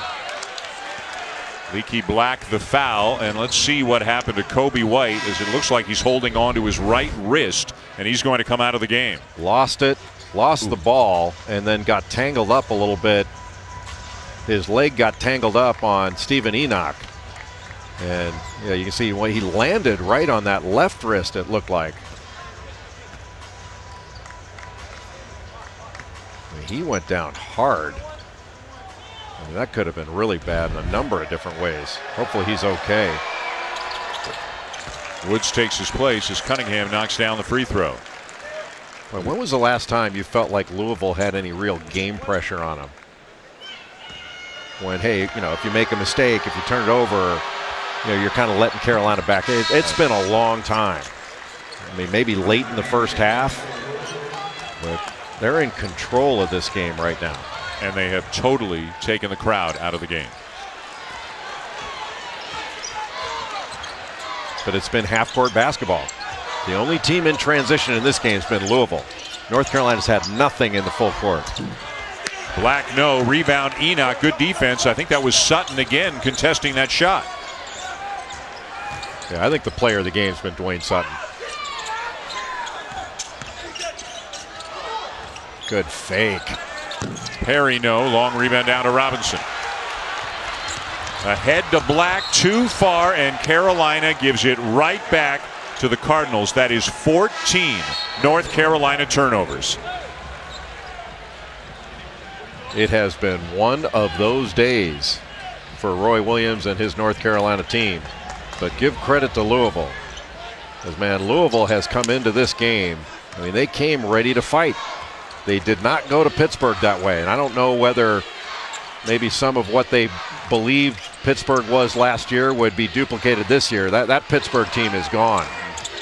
Leaky Black the foul, and let's see what happened to Kobe White, as it looks like he's holding on to his right wrist, and he's going to come out of the game. Lost the ball, and then got tangled up a little bit. His leg got tangled up on Stephen Enoch. And yeah, you can see when he landed right on that left wrist, it looked like. I mean, he went down hard. I mean, that could have been really bad in a number of different ways. Hopefully he's okay. Woods takes his place as Cunningham knocks down the free throw. Well, when was the last time you felt like Louisville had any real game pressure on them? When, hey, you know, if you make a mistake, if you turn it over, you know, you're kind of letting Carolina back. It's been a long time. I mean, maybe late in the first half, but they're in control of this game right now. And they have totally taken the crowd out of the game. But it's been half-court basketball. The only team in transition in this game has been Louisville. North Carolina's had nothing in the full court. Black, no. Rebound, Enoch. Good defense. I think that was Sutton again contesting that shot. Yeah, I think the player of the game has been Dwayne Sutton. Good fake. Perry, no. Long rebound down to Robinson. Ahead to Black, too far, and Carolina gives it right back to the Cardinals. That is 14 North Carolina turnovers. It has been one of those days for Roy Williams and his North Carolina team. But give credit to Louisville. Because, man, Louisville has come into this game. I mean, they came ready to fight. They did not go to Pittsburgh that way. And I don't know whether maybe some of what they believed Pittsburgh was last year would be duplicated this year. That Pittsburgh team is gone.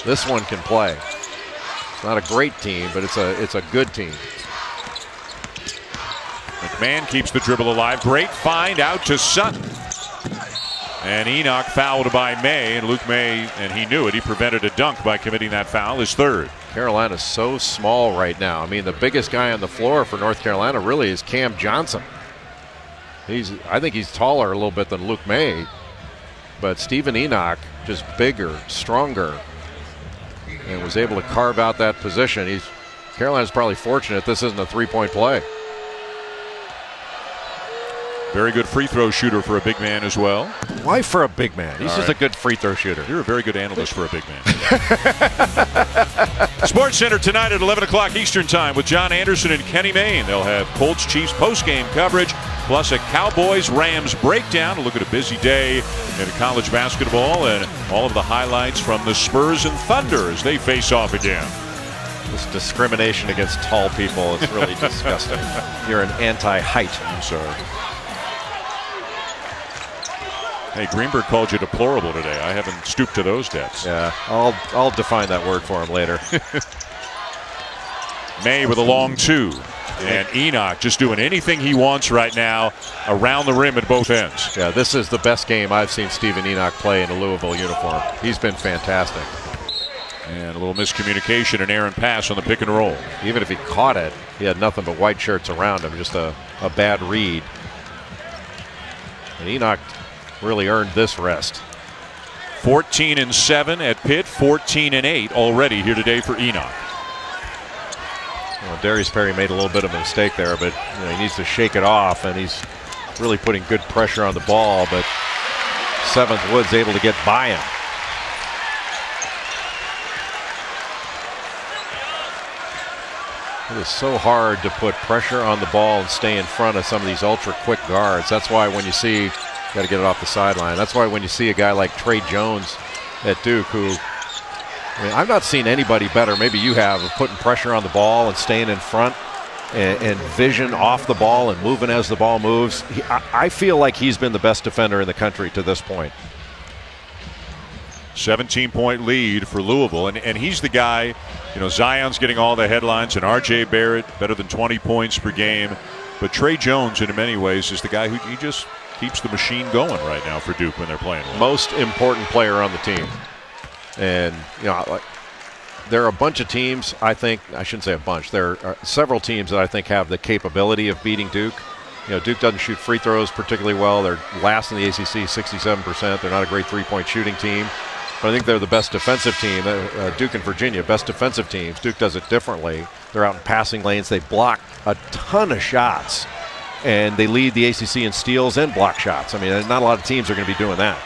This one can play. It's not a great team, but it's a good team. McMahon keeps the dribble alive. Great find out to Sutton. And Enoch fouled by May, and Luke May, and he knew it. He prevented a dunk by committing that foul, his third. Carolina's so small right now. I mean, the biggest guy on the floor for North Carolina really is Cam Johnson. I think he's taller a little bit than Luke May, but Stephen Enoch just bigger, stronger, and was able to carve out that position. Carolina's probably fortunate this isn't a three-point play. Very good free throw shooter for a big man as well. Why for a big man? He's just a good free throw shooter. You're a very good analyst for a big man. Sports Center tonight at 11 o'clock Eastern Time with John Anderson and Kenny Mayne. They'll have Colts Chiefs post-game coverage, plus a Cowboys-Rams breakdown. A look at a busy day in college basketball and all of the highlights from the Spurs and Thunder as they face off again. This discrimination against tall people is really disgusting. You're an anti-height. I'm sorry. Hey, Greenberg called you deplorable today. I haven't stooped to those depths. Yeah, I'll define that word for him later. May with a long two. And Enoch just doing anything he wants right now around the rim at both ends. Yeah, this is the best game I've seen Stephen Enoch play in a Louisville uniform. He's been fantastic. And a little miscommunication, an errant pass on the pick and roll. Even if he caught it, he had nothing but white shirts around him. Just a bad read. And Enoch really earned this rest. 14-7 at Pitt, 14-8 already here today for Enoch. Well, Darius Perry made a little bit of a mistake there, but he needs to shake it off, and he's really putting good pressure on the ball, but Seventh Woods able to get by him. It is so hard to put pressure on the ball and stay in front of some of these ultra-quick guards. That's why when you see got to get it off the sideline. That's why when you see a guy like Trey Jones at Duke, who, I mean, I've not seen anybody better, maybe you have, of putting pressure on the ball and staying in front and vision off the ball and moving as the ball moves. I feel like he's been the best defender in the country to this point. 17-point lead for Louisville, and he's the guy, Zion's getting all the headlines, and R.J. Barrett better than 20 points per game. But Trey Jones, in many ways, is the guy who he just keeps the machine going right now for Duke when they're playing well. Most important player on the team. And, there are a bunch of teams, I shouldn't say a bunch, there are several teams that I think have the capability of beating Duke. Duke doesn't shoot free throws particularly well. They're last in the ACC, 67%. They're not a great three-point shooting team. But I think they're the best defensive team. Duke and Virginia, best defensive teams. Duke does it differently. They're out in passing lanes. They block a ton of shots. And they lead the ACC in steals and block shots. I mean, not a lot of teams are going to be doing that.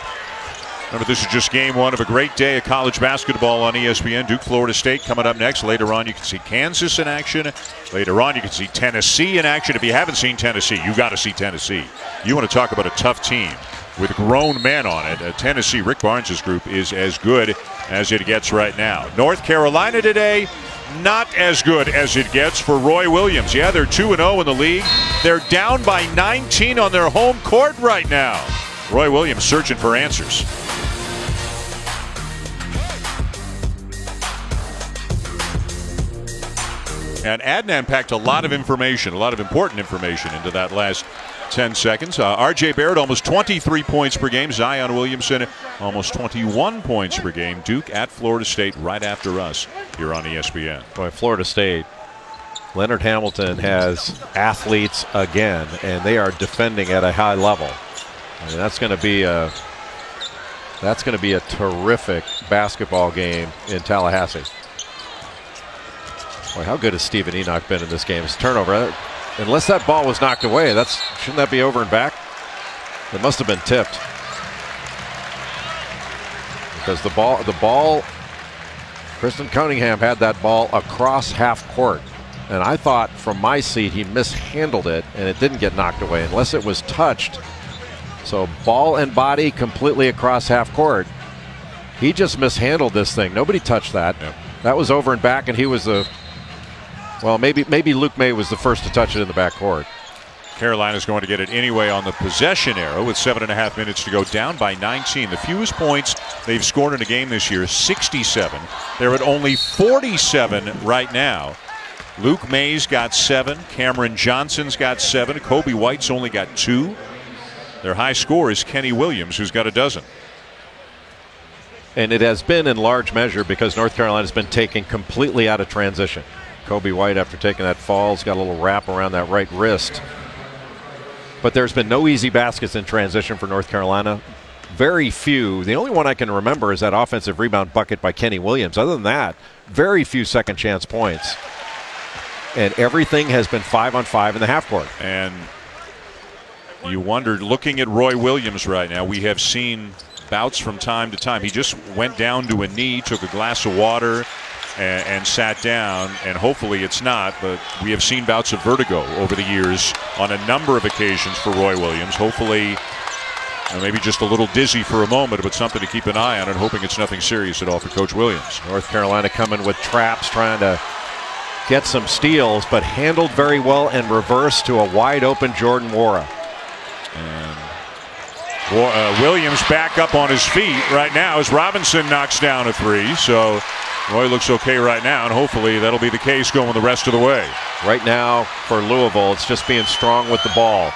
Remember, this is just game one of a great day of college basketball on ESPN. Duke, Florida State coming up next. Later on, you can see Kansas in action. Later on, you can see Tennessee in action. If you haven't seen Tennessee, you got to see Tennessee. You want to talk about a tough team with grown men on it. Tennessee, Rick Barnes' group, is as good as it gets right now. North Carolina today, not as good as it gets for Roy Williams. Yeah, they're 2-0 in the league. They're down by 19 on their home court right now. Roy Williams searching for answers. And Adnan packed a lot of information, a lot of important information into that last 10 seconds. R.J. Barrett, almost 23 points per game. Zion Williamson, almost 21 points per game. Duke at Florida State right after us here on ESPN. Boy, Florida State, Leonard Hamilton has athletes again, and they are defending at a high level. I mean, that's going to be a terrific basketball game in Tallahassee. Boy, how good has Stephen Enoch been in this game? His turnover, unless that ball was knocked away, shouldn't that be over and back? It must have been tipped. Because the ball, Kristen Cunningham had that ball across half court. And I thought from my seat he mishandled it and it didn't get knocked away unless it was touched. So ball and body completely across half court. He just mishandled this thing. Nobody touched that. Yep. That was over and back, and he was maybe Luke May was the first to touch it in the backcourt. Carolina's going to get it anyway on the possession arrow with 7.5 minutes to go, down by 19. The fewest points they've scored in a game this year, 67. They're at only 47 right now. Luke May's got 7. Cameron Johnson's got 7. Kobe White's only got 2. Their high scorer is Kenny Williams, who's got a dozen. And it has been in large measure because North Carolina's been taken completely out of transition. Kobe White, after taking that fall, has got a little wrap around that right wrist. But there's been no easy baskets in transition for North Carolina. Very few. The only one I can remember is that offensive rebound bucket by Kenny Williams. Other than that, very few second chance points. And everything has been 5-on-5 in the half court. And you wondered, looking at Roy Williams right now, we have seen bouts from time to time. He just went down to a knee, took a glass of water, and sat down, and hopefully it's not, but we have seen bouts of vertigo over the years on a number of occasions for Roy Williams. Hopefully, maybe just a little dizzy for a moment, but something to keep an eye on, and hoping it's nothing serious at all for Coach Williams. North Carolina coming with traps, trying to get some steals, but handled very well and reversed to a wide-open Jordan Nwora. And Williams back up on his feet right now as Robinson knocks down a 3, so Roy looks okay right now, and hopefully that'll be the case going the rest of the way. Right now for Louisville, it's just being strong with the ball.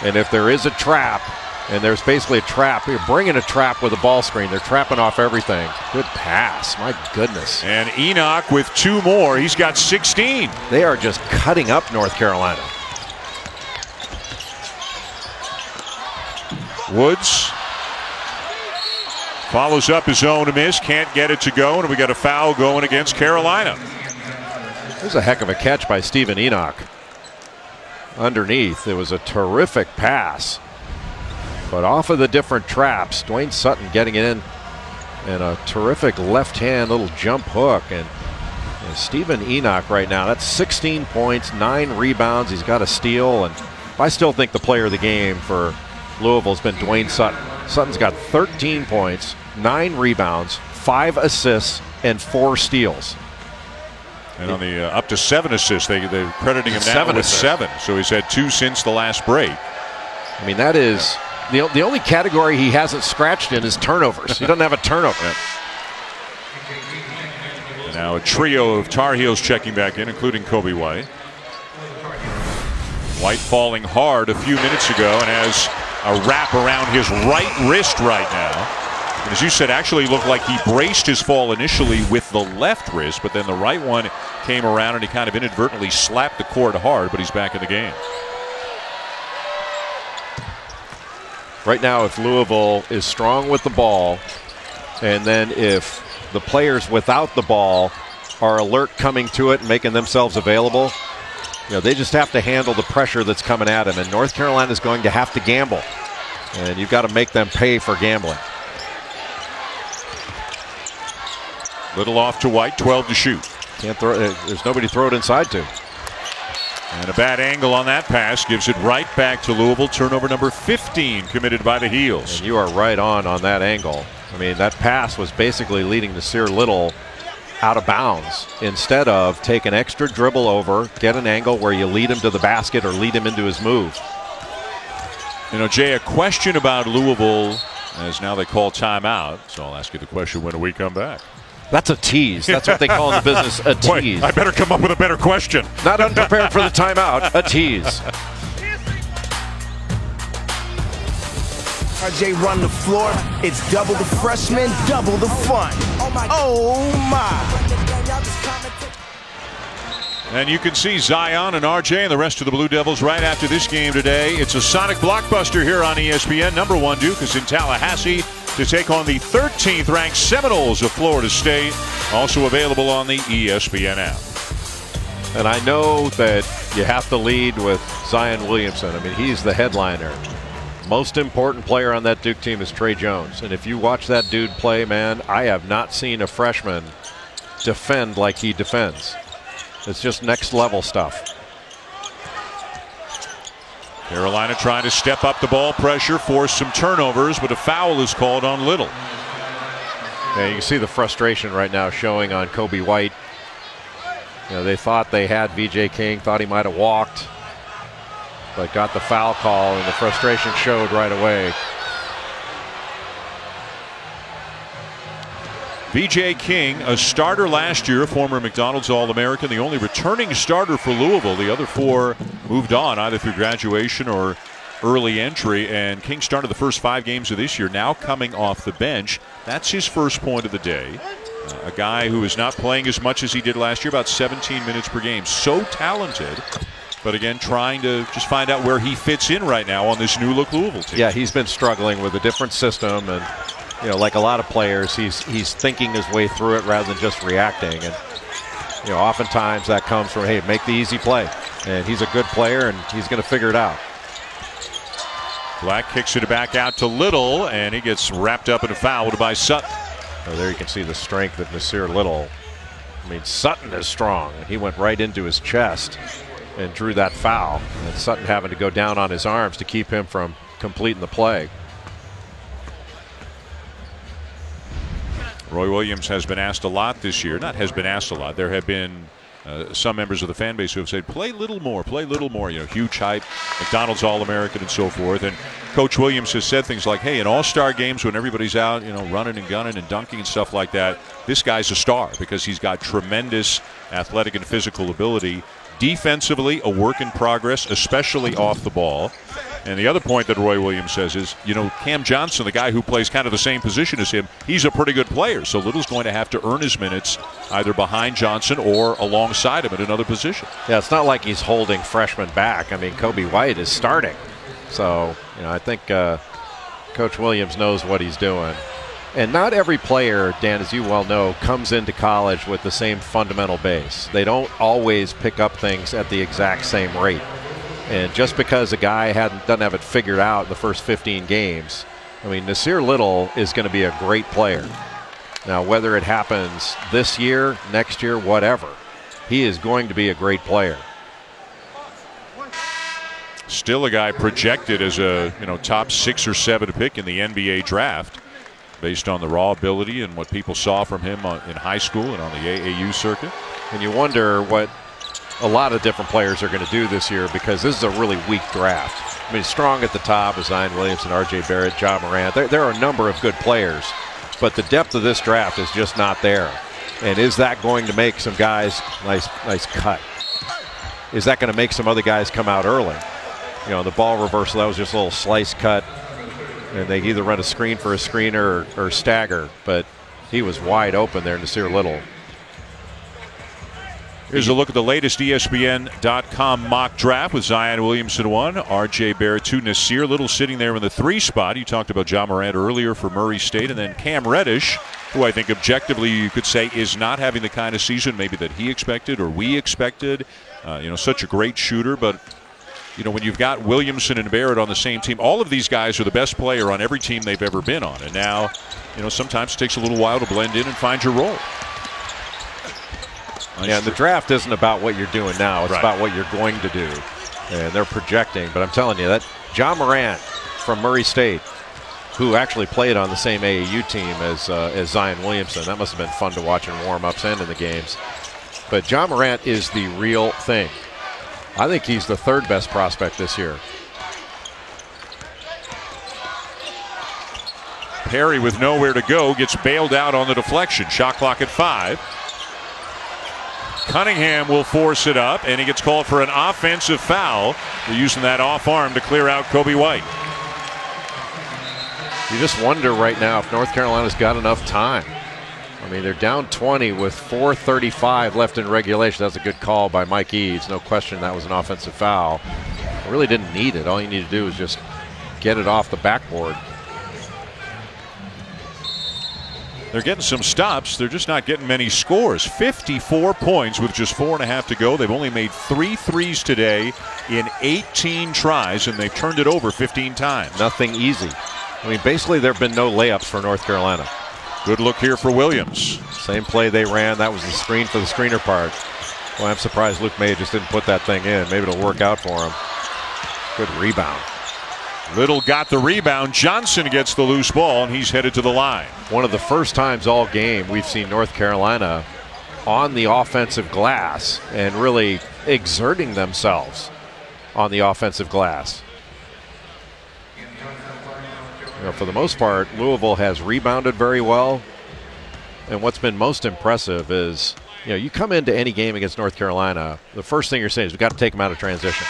And if there is a trap, and there's basically a trap, you're bringing a trap with a ball screen. They're trapping off everything. Good pass, my goodness. And Enoch with 2 more. He's got 16. They are just cutting up North Carolina. Woods follows up his own miss, can't get it to go, and we got a foul going against Carolina. There's a heck of a catch by Stephen Enoch. Underneath, it was a terrific pass. But off of the different traps, Dwayne Sutton getting it in, and a terrific left-hand little jump hook. And Stephen Enoch right now, that's 16 points, 9 rebounds. He's got a steal, and I still think the player of the game for Louisville has been Dwayne Sutton. Sutton's got 13 points, 9 rebounds, 5 assists, and 4 steals. And on the up to 7 assists, they're crediting him now with 7. So he's had 2 since the last break. I mean, that is the only category he hasn't scratched in is turnovers. He doesn't have a turnover. And now a trio of Tar Heels checking back in, including Kobe White. White falling hard a few minutes ago and has a wrap around his right wrist right now. And as you said, actually looked like he braced his fall initially with the left wrist, but then the right one came around and he kind of inadvertently slapped the court hard, but he's back in the game. Right now, if Louisville is strong with the ball, and then if the players without the ball are alert coming to it and making themselves available, they just have to handle the pressure that's coming at them. And North Carolina is going to have to gamble. And you've got to make them pay for gambling. Little off to White, 12 to shoot. Can't throw. There's nobody to throw it inside to. And a bad angle on that pass gives it right back to Louisville. Turnover number 15 committed by the Heels. And you are right on that angle. I mean, that pass was basically leading Nasir Little out of bounds instead of take an extra dribble over, get an angle where you lead him to the basket or lead him into his move. Jay, a question about Louisville, as now they call timeout. So I'll ask you the question when we come back. That's a tease. That's what they call in the business, a tease. Wait, I better come up with a better question. Not unprepared for the timeout, a tease. RJ run the floor. It's double the freshmen, double the fun. Oh my. And you can see Zion and RJ and the rest of the Blue Devils right after this game today. It's a Sonic blockbuster here on ESPN. Number 1 Duke is in Tallahassee to take on the 13th ranked Seminoles of Florida State. Also available on the ESPN app. And I know that you have to lead with Zion Williamson. I mean, he's the headliner. Most important player on that Duke team is Trey Jones. And if you watch that dude play, man, I have not seen a freshman defend like he defends. It's just next level stuff. Carolina trying to step up the ball pressure, force some turnovers, but a foul is called on Little. Yeah, you can see the frustration right now showing on Kobe White. They thought they had VJ King, thought he might have walked, but got the foul call, and the frustration showed right away. VJ King, a starter last year, former McDonald's All-American, the only returning starter for Louisville. The other 4 moved on either through graduation or early entry, and King started the first 5 games of this year, now coming off the bench. That's his first point of the day. A guy who is not playing as much as he did last year, about 17 minutes per game. So talented, but again, trying to just find out where he fits in right now on this new-look Louisville team. Yeah, he's been struggling with a different system, and like a lot of players, he's thinking his way through it rather than just reacting. And oftentimes that comes from, hey, make the easy play. And he's a good player, and he's going to figure it out. Black kicks it back out to Little, and he gets wrapped up in a foul by Sutton. Oh, there you can see the strength of Nasir Little. I mean, Sutton is strong. He went right into his chest and drew that foul. And Sutton having to go down on his arms to keep him from completing the play. Roy Williams has been asked a lot this year. Not has been asked a lot. There have been some members of the fan base who have said, play little more, play little more. Huge hype, McDonald's All-American and so forth. And Coach Williams has said things like, hey, in all-star games when everybody's out, running and gunning and dunking and stuff like that, this guy's a star because he's got tremendous athletic and physical ability. Defensively, a work in progress, especially off the ball. And the other point that Roy Williams says is, Cam Johnson, the guy who plays kind of the same position as him, he's a pretty good player. So Little's going to have to earn his minutes either behind Johnson or alongside him at another position. Yeah, it's not like he's holding freshmen back. I mean, Kobe White is starting. So, I think Coach Williams knows what he's doing. And not every player, Dan, as you well know, comes into college with the same fundamental base. They don't always pick up things at the exact same rate. And just because a guy doesn't have it figured out in the first 15 games, I mean, Nasir Little is going to be a great player. Now, whether it happens this year, next year, whatever, he is going to be a great player. Still a guy projected as a top 6 or 7 pick in the NBA draft based on the raw ability and what people saw from him in high school and on the AAU circuit. And you wonder what a lot of different players are going to do this year because this is a really weak draft. I mean, strong at the top is Zion Williamson, RJ Barrett, Ja Morant. There are a number of good players, but the depth of this draft is just not there. And is that going to make some guys, nice cut, is that going to make some other guys come out early? The ball reversal, that was just a little slice cut, and they either run a screen for a screener or stagger, but he was wide open there, Nasir Little. Here's a look at the latest ESPN.com mock draft with Zion Williamson 1, R.J. Barrett 2, Nasir Little sitting there in the 3 spot. You talked about Ja Morant earlier for Murray State, and then Cam Reddish, who I think objectively you could say is not having the kind of season maybe that he expected or we expected. Such a great shooter, but when you've got Williamson and Barrett on the same team, all of these guys are the best player on every team they've ever been on. And now, sometimes it takes a little while to blend in and find your role. Yeah, and the draft isn't about what you're doing now. It's right. about what you're going to do. And they're projecting. But I'm telling you, that Ja Morant from Murray State, who actually played on the same AAU team as Zion Williamson, that must have been fun to watch in warm-ups and in the games. But Ja Morant is the real thing. I think he's the 3rd best prospect this year. Perry with nowhere to go gets bailed out on the deflection. Shot clock at 5. Cunningham will force it up, and he gets called for an offensive foul. They're using that off arm to clear out Kobe White. You just wonder right now if North Carolina's got enough time. I mean, they're down 20 with 4:35 left in regulation. That's a good call by Mike Eads. No question that was an offensive foul. I really didn't need it. All you need to do is just get it off the backboard. They're getting some stops. They're just not getting many scores. 54 points with just 4.5 to go. They've only made 3 threes today in 18 tries, and they've turned it over 15 times. Nothing easy. I mean, basically there have been no layups for North Carolina. Good look here for Williams. Same play they ran. That was the screen for the screener part. Well, I'm surprised Luke May just didn't put that thing in. Maybe it'll work out for him. Good rebound. Little got the rebound. Johnson gets the loose ball, and he's headed to the line. One of the first times all game we've seen North Carolina on the offensive glass and really exerting themselves on the offensive glass. For the most part, Louisville has rebounded very well. And what's been most impressive is, you come into any game against North Carolina, the first thing you're saying is we've got to take them out of transition.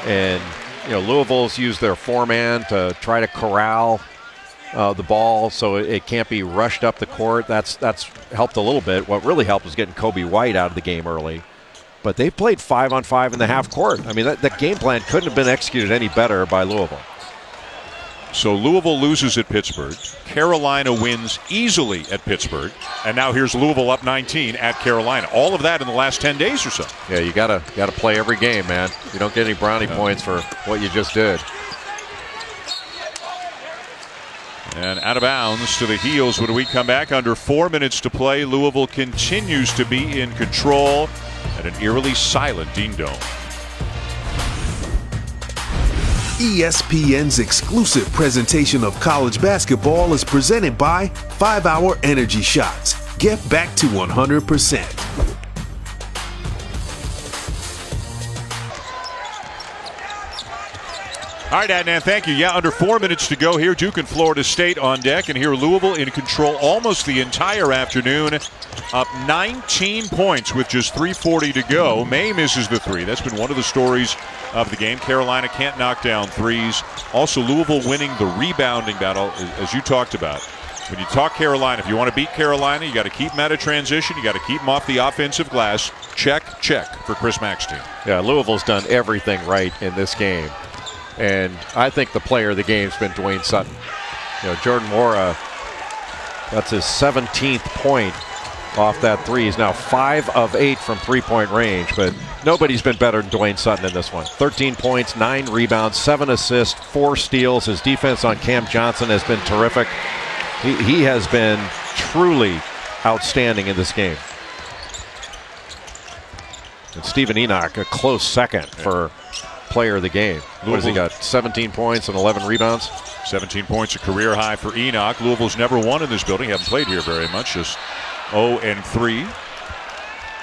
And Louisville's used their 4-man to try to corral the ball so it can't be rushed up the court. That's helped a little bit. What really helped was getting Kobe White out of the game early. But they played 5-on-5 in the half court. I mean, that game plan couldn't have been executed any better by Louisville. So Louisville loses at Pittsburgh. Carolina wins easily at Pittsburgh. And now here's Louisville up 19 at Carolina. All of that in the last 10 days or so. Yeah, you gotta play every game, man. You don't get any brownie points for what you just did. And out of bounds to the heels when we come back. Under 4 minutes to play. Louisville continues to be in control at an eerily silent Dean Dome. ESPN's exclusive presentation of college basketball is presented by 5-Hour Energy Shots. Get back to 100%. All right, Adnan, thank you. Yeah, under 4 minutes to go here. Duke and Florida State on deck, and here Louisville in control almost the entire afternoon. Up 19 points with just 3:40 to go. May misses the 3. That's been one of the stories of the game. Carolina can't knock down threes. Also, Louisville winning the rebounding battle, as you talked about. When you talk Carolina, if you want to beat Carolina, you got to keep them out of transition. You got to keep them off the offensive glass. Check for Chris Mack's team. Yeah, Louisville's done everything right in this game. And I think the player of the game has been Dwayne Sutton. Jordan Nwora, that's his 17th point off that 3. He's now 5 of 8 from 3-point range, but nobody's been better than Dwayne Sutton in this one. 13 points, 9 rebounds, 7 assists, 4 steals. His defense on Cam Johnson has been terrific. He has been truly outstanding in this game. And Stephen Enoch, a close second for player of the game. What has he got? 17 points and 11 rebounds? 17 points, a career high for Enoch. Louisville's never won in this building. Haven't played here very much. Just 0-3.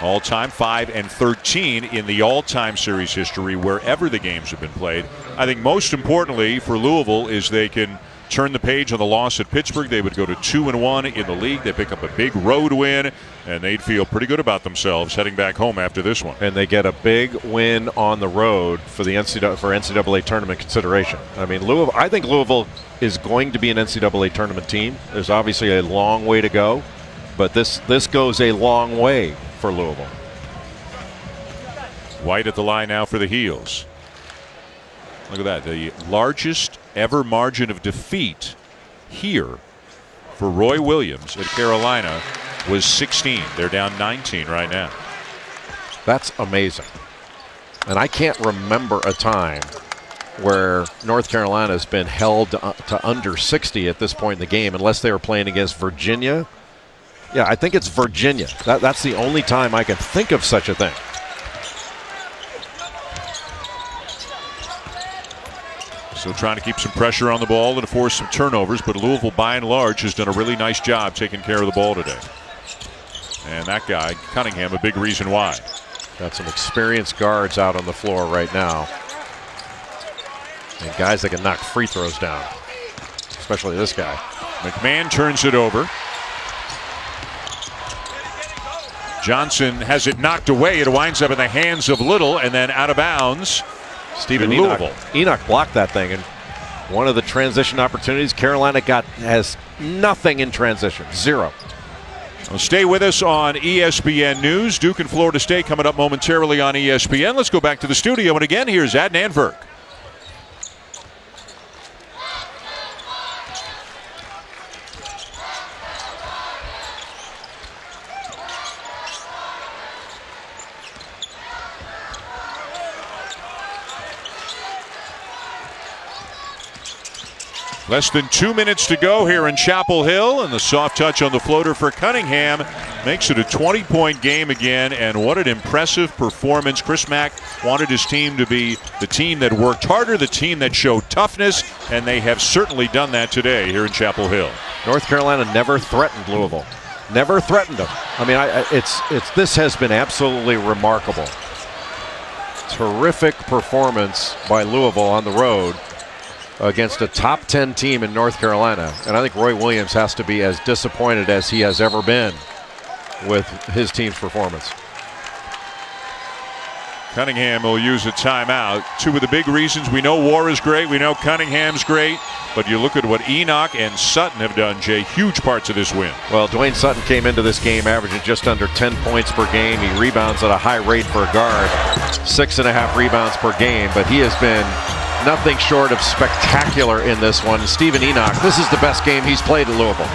All-time 5-13 in the all-time series history wherever the games have been played. I think most importantly for Louisville is they can turn the page on the loss at Pittsburgh. They would go to 2-1 in the league. They pick up a big road win, and they'd feel pretty good about themselves heading back home after this one. And they get a big win on the road for the NCAA tournament consideration. I mean, I think Louisville is going to be an NCAA tournament team. There's obviously a long way to go, but this goes a long way for Louisville. White at the line now for the Heels. Look at that. The largest ever margin of defeat here for Roy Williams at Carolina was 16. They're down 19 right now. That's amazing. And I can't remember a time where North Carolina has been held to under 60 at this point in the game, unless they were playing against Virginia. Yeah, I think it's Virginia. That's the only time I can think of such a thing. So trying to keep some pressure on the ball and to force some turnovers, but Louisville by and large has done a really nice job taking care of the ball today. And that guy, Cunningham, a big reason why. Got some experienced guards out on the floor right now. And guys that can knock free throws down, especially this guy. McMahon turns it over. Johnson has it knocked away. It winds up in the hands of Little and then out of bounds. Stephen Enoch blocked that thing, and one of the transition opportunities Carolina has nothing in transition, zero. Well, stay with us on ESPN News. Duke and Florida State coming up momentarily on ESPN. Let's go back to the studio, and again, here's Adnan Virk. Less than 2 minutes to go here in Chapel Hill, and the soft touch on the floater for Cunningham makes it a 20-point game again, and what an impressive performance. Chris Mack wanted his team to be the team that worked harder, the team that showed toughness, and they have certainly done that today here in Chapel Hill. North Carolina never threatened Louisville. Never threatened them. I mean, this has been absolutely remarkable. Terrific performance by Louisville on the road against a top 10 team in North Carolina. And I think Roy Williams has to be as disappointed as he has ever been with his team's performance. Cunningham will use a timeout. Two of the big reasons. We know War is great. We know Cunningham's great. But you look at what Enoch and Sutton have done, Jay. Huge parts of this win. Well, Dwayne Sutton came into this game averaging just under 10 points per game. He rebounds at a high rate for a guard. 6.5 rebounds per game. But he has been nothing short of spectacular in this one. Stephen Enoch, this is the best game he's played at Louisville.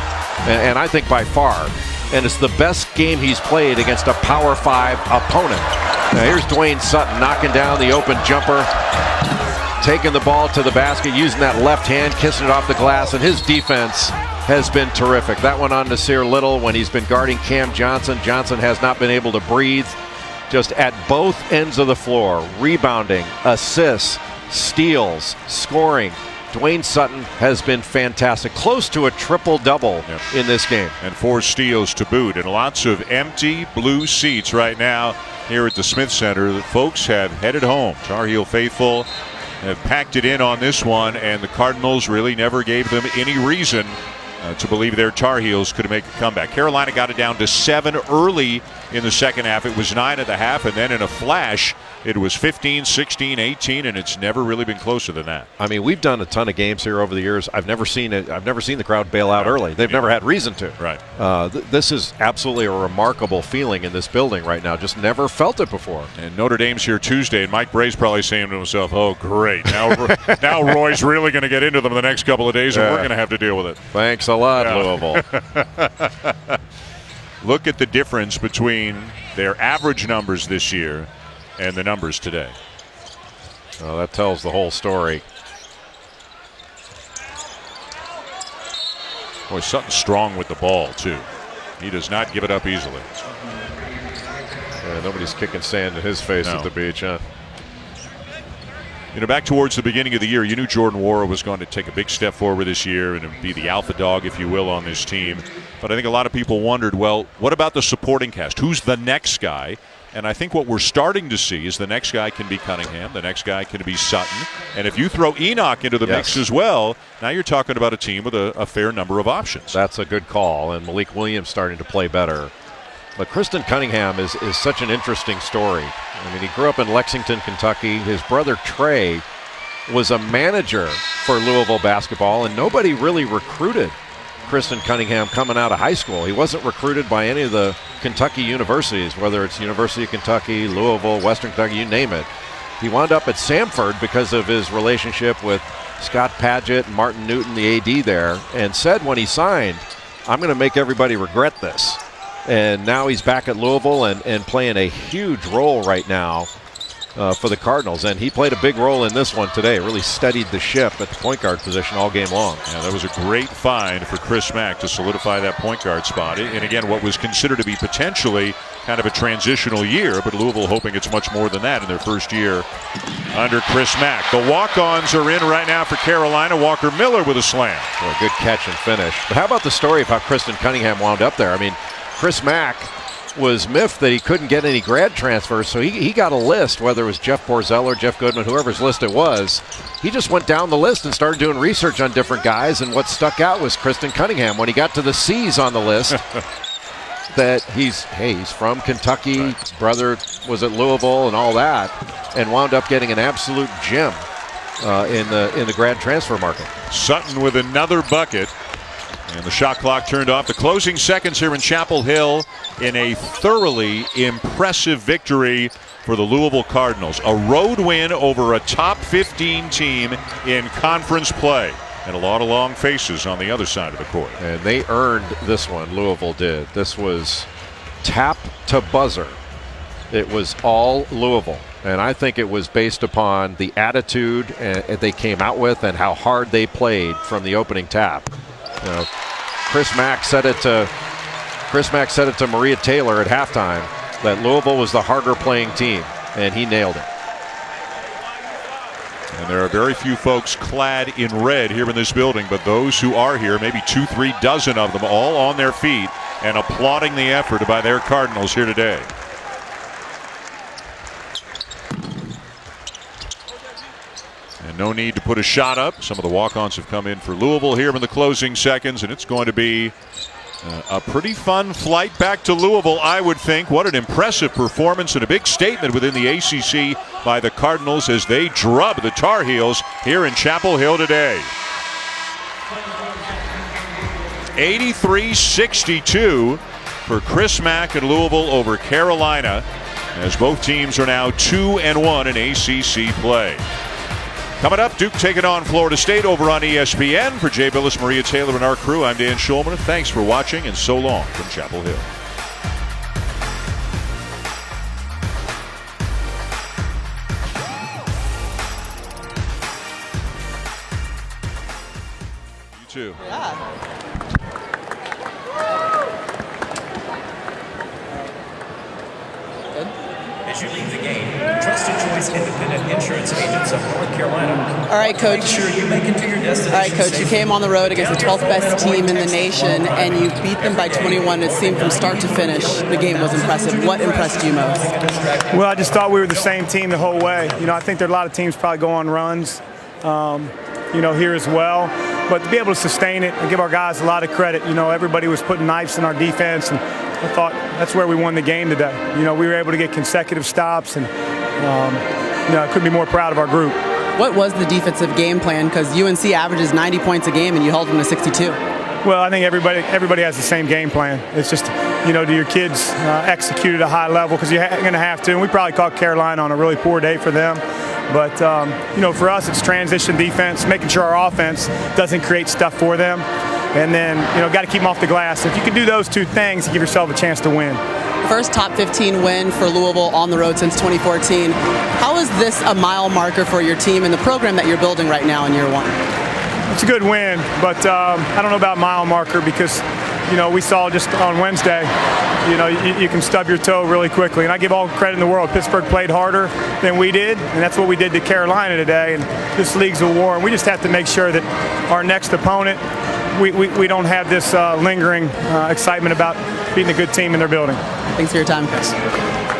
And I think by far. And it's the best game he's played against a Power 5 opponent. Now here's Dwayne Sutton knocking down the open jumper, taking the ball to the basket, using that left hand, kissing it off the glass, and his defense has been terrific. That one on Nasir Little when he's been guarding Cam Johnson. Johnson has not been able to breathe. Just at both ends of the floor, rebounding, assists, steals, scoring. Dwayne Sutton has been fantastic. Close to a triple-double in this game. And 4 steals to boot. And lots of empty blue seats right now here at the Smith Center. The folks have headed home. Tar Heel faithful have packed it in on this one, and the Cardinals really never gave them any reason to believe their Tar Heels could make a comeback. Carolina got it down to 7 early in the second half. It was 9 at the half, and then in a flash, it was 15, 16, 18, and it's never really been closer than that. I mean, we've done a ton of games here over the years. I've never seen it. I've never seen the crowd bail out early. They've never had reason to. Right. This is absolutely a remarkable feeling in this building right now. Just never felt it before. And Notre Dame's here Tuesday, and Mike Bray's probably saying to himself, "Oh, great! Now Roy's really going to get into them the next couple of days, and we're going to have to deal with it." Thanks a lot, Louisville. Look at the difference between their average numbers this year and the numbers today. Well, that tells the whole story. Boy, Sutton's strong with the ball, too. He does not give it up easily. Yeah, nobody's kicking sand in his face at the beach, huh? You know, back towards the beginning of the year, you knew Jordan Wara was going to take a big step forward this year and be the alpha dog, if you will, on this team. But I think a lot of people wondered, well, what about the supporting cast? Who's the next guy? And I think what we're starting to see is the next guy can be Cunningham, the next guy can be Sutton. And if you throw Enoch into the mix as well, now you're talking about a team with a fair number of options. That's a good call, and Malik Williams starting to play better. But Kristen Cunningham is such an interesting story. I mean, he grew up in Lexington, Kentucky. His brother Trey was a manager for Louisville basketball, and nobody really recruited Kristen Cunningham coming out of high school. He wasn't recruited by any of the Kentucky universities, whether it's University of Kentucky, Louisville, Western Kentucky, you name it. He wound up at Samford because of his relationship with Scott Padgett and Martin Newton, the AD there, and said when he signed, I'm going to make everybody regret this. And now he's back at Louisville and playing a huge role right now for the Cardinals. And he played a big role in this one today. Really steadied the ship at the point guard position all game long. Yeah, that was a great find for Chris Mack to solidify that point guard spot. And again, what was considered to be potentially kind of a transitional year, but Louisville hoping it's much more than that in their first year under Chris Mack. The walk-ons are in right now for Carolina. Walker Miller with a slam. Well, a good catch and finish. But how about the story of how Kristen Cunningham wound up there? I mean, Chris Mack was miffed that he couldn't get any grad transfers, so he got a list, whether it was Jeff Borzell or Jeff Goodman, whoever's list it was. He just went down the list and started doing research on different guys, and what stuck out was Kristen Cunningham. When he got to the C's on the list, that he's from Kentucky, his brother was at Louisville and all that, and wound up getting an absolute gem in the grad transfer market. Sutton with another bucket. And the shot clock turned off. The closing seconds here in Chapel Hill in a thoroughly impressive victory for the Louisville Cardinals. A road win over a top 15 team in conference play. And a lot of long faces on the other side of the court. And they earned this one, Louisville did. This was tap to buzzer. It was all Louisville. And I think it was based upon the attitude they came out with and how hard they played from the opening tap. You know, Chris Mack said it to Maria Taylor at halftime that Louisville was the harder playing team, and he nailed it. And there are very few folks clad in red here in this building, but those who are here, maybe 2-3 dozen of them, all on their feet and applauding the effort by their Cardinals here today. And no need to put a shot up. Some of the walk-ons have come in for Louisville here in the closing seconds, and it's going to be a pretty fun flight back to Louisville, I would think. What an impressive performance and a big statement within the ACC by the Cardinals as they drub the Tar Heels here in Chapel Hill today. 83-62 for Chris Mack and Louisville over Carolina, as both teams are now 2-1 in ACC play. Coming up, Duke taking on Florida State over on ESPN. For Jay Billis, Maria Taylor, and our crew, I'm Dan Schulman. Thanks for watching, and so long from Chapel Hill. You too. Yeah. As you leave the game, Trusted Choice Independent Insurance Agents of North Carolina. All right, Coach. Make sure you make it to your destination. All right, Coach. You came on the road against the 12th best team in the nation, and you beat them by 21. It seemed from start to finish, the game was impressive. What impressed you most? Well, I just thought we were the same team the whole way. You know, I think there are a lot of teams probably go on runs, here as well. But to be able to sustain it and give our guys a lot of credit, everybody was putting knives in our defense, and I thought that's where we won the game today. We were able to get consecutive stops, and I couldn't be more proud of our group. What was the defensive game plan? Because UNC averages 90 points a game, and you held them to 62. Well, I think everybody has the same game plan. It's just, do your kids execute at a high level, because you're going to have to. And we probably caught Carolina on a really poor day for them. But, for us, it's transition defense, making sure our offense doesn't create stuff for them. And then, got to keep them off the glass. If you can do those two things, you give yourself a chance to win. First top 15 win for Louisville on the road since 2014. How is this a mile marker for your team and the program that you're building right now in year one? It's a good win, but I don't know about mile marker, because, we saw just on Wednesday, you can stub your toe really quickly. And I give all credit in the world. Pittsburgh played harder than we did, and that's what we did to Carolina today. And this league's a war, and we just have to make sure that our next opponent, we don't have this lingering excitement about beating a good team in their building. Thanks for your time. Yes.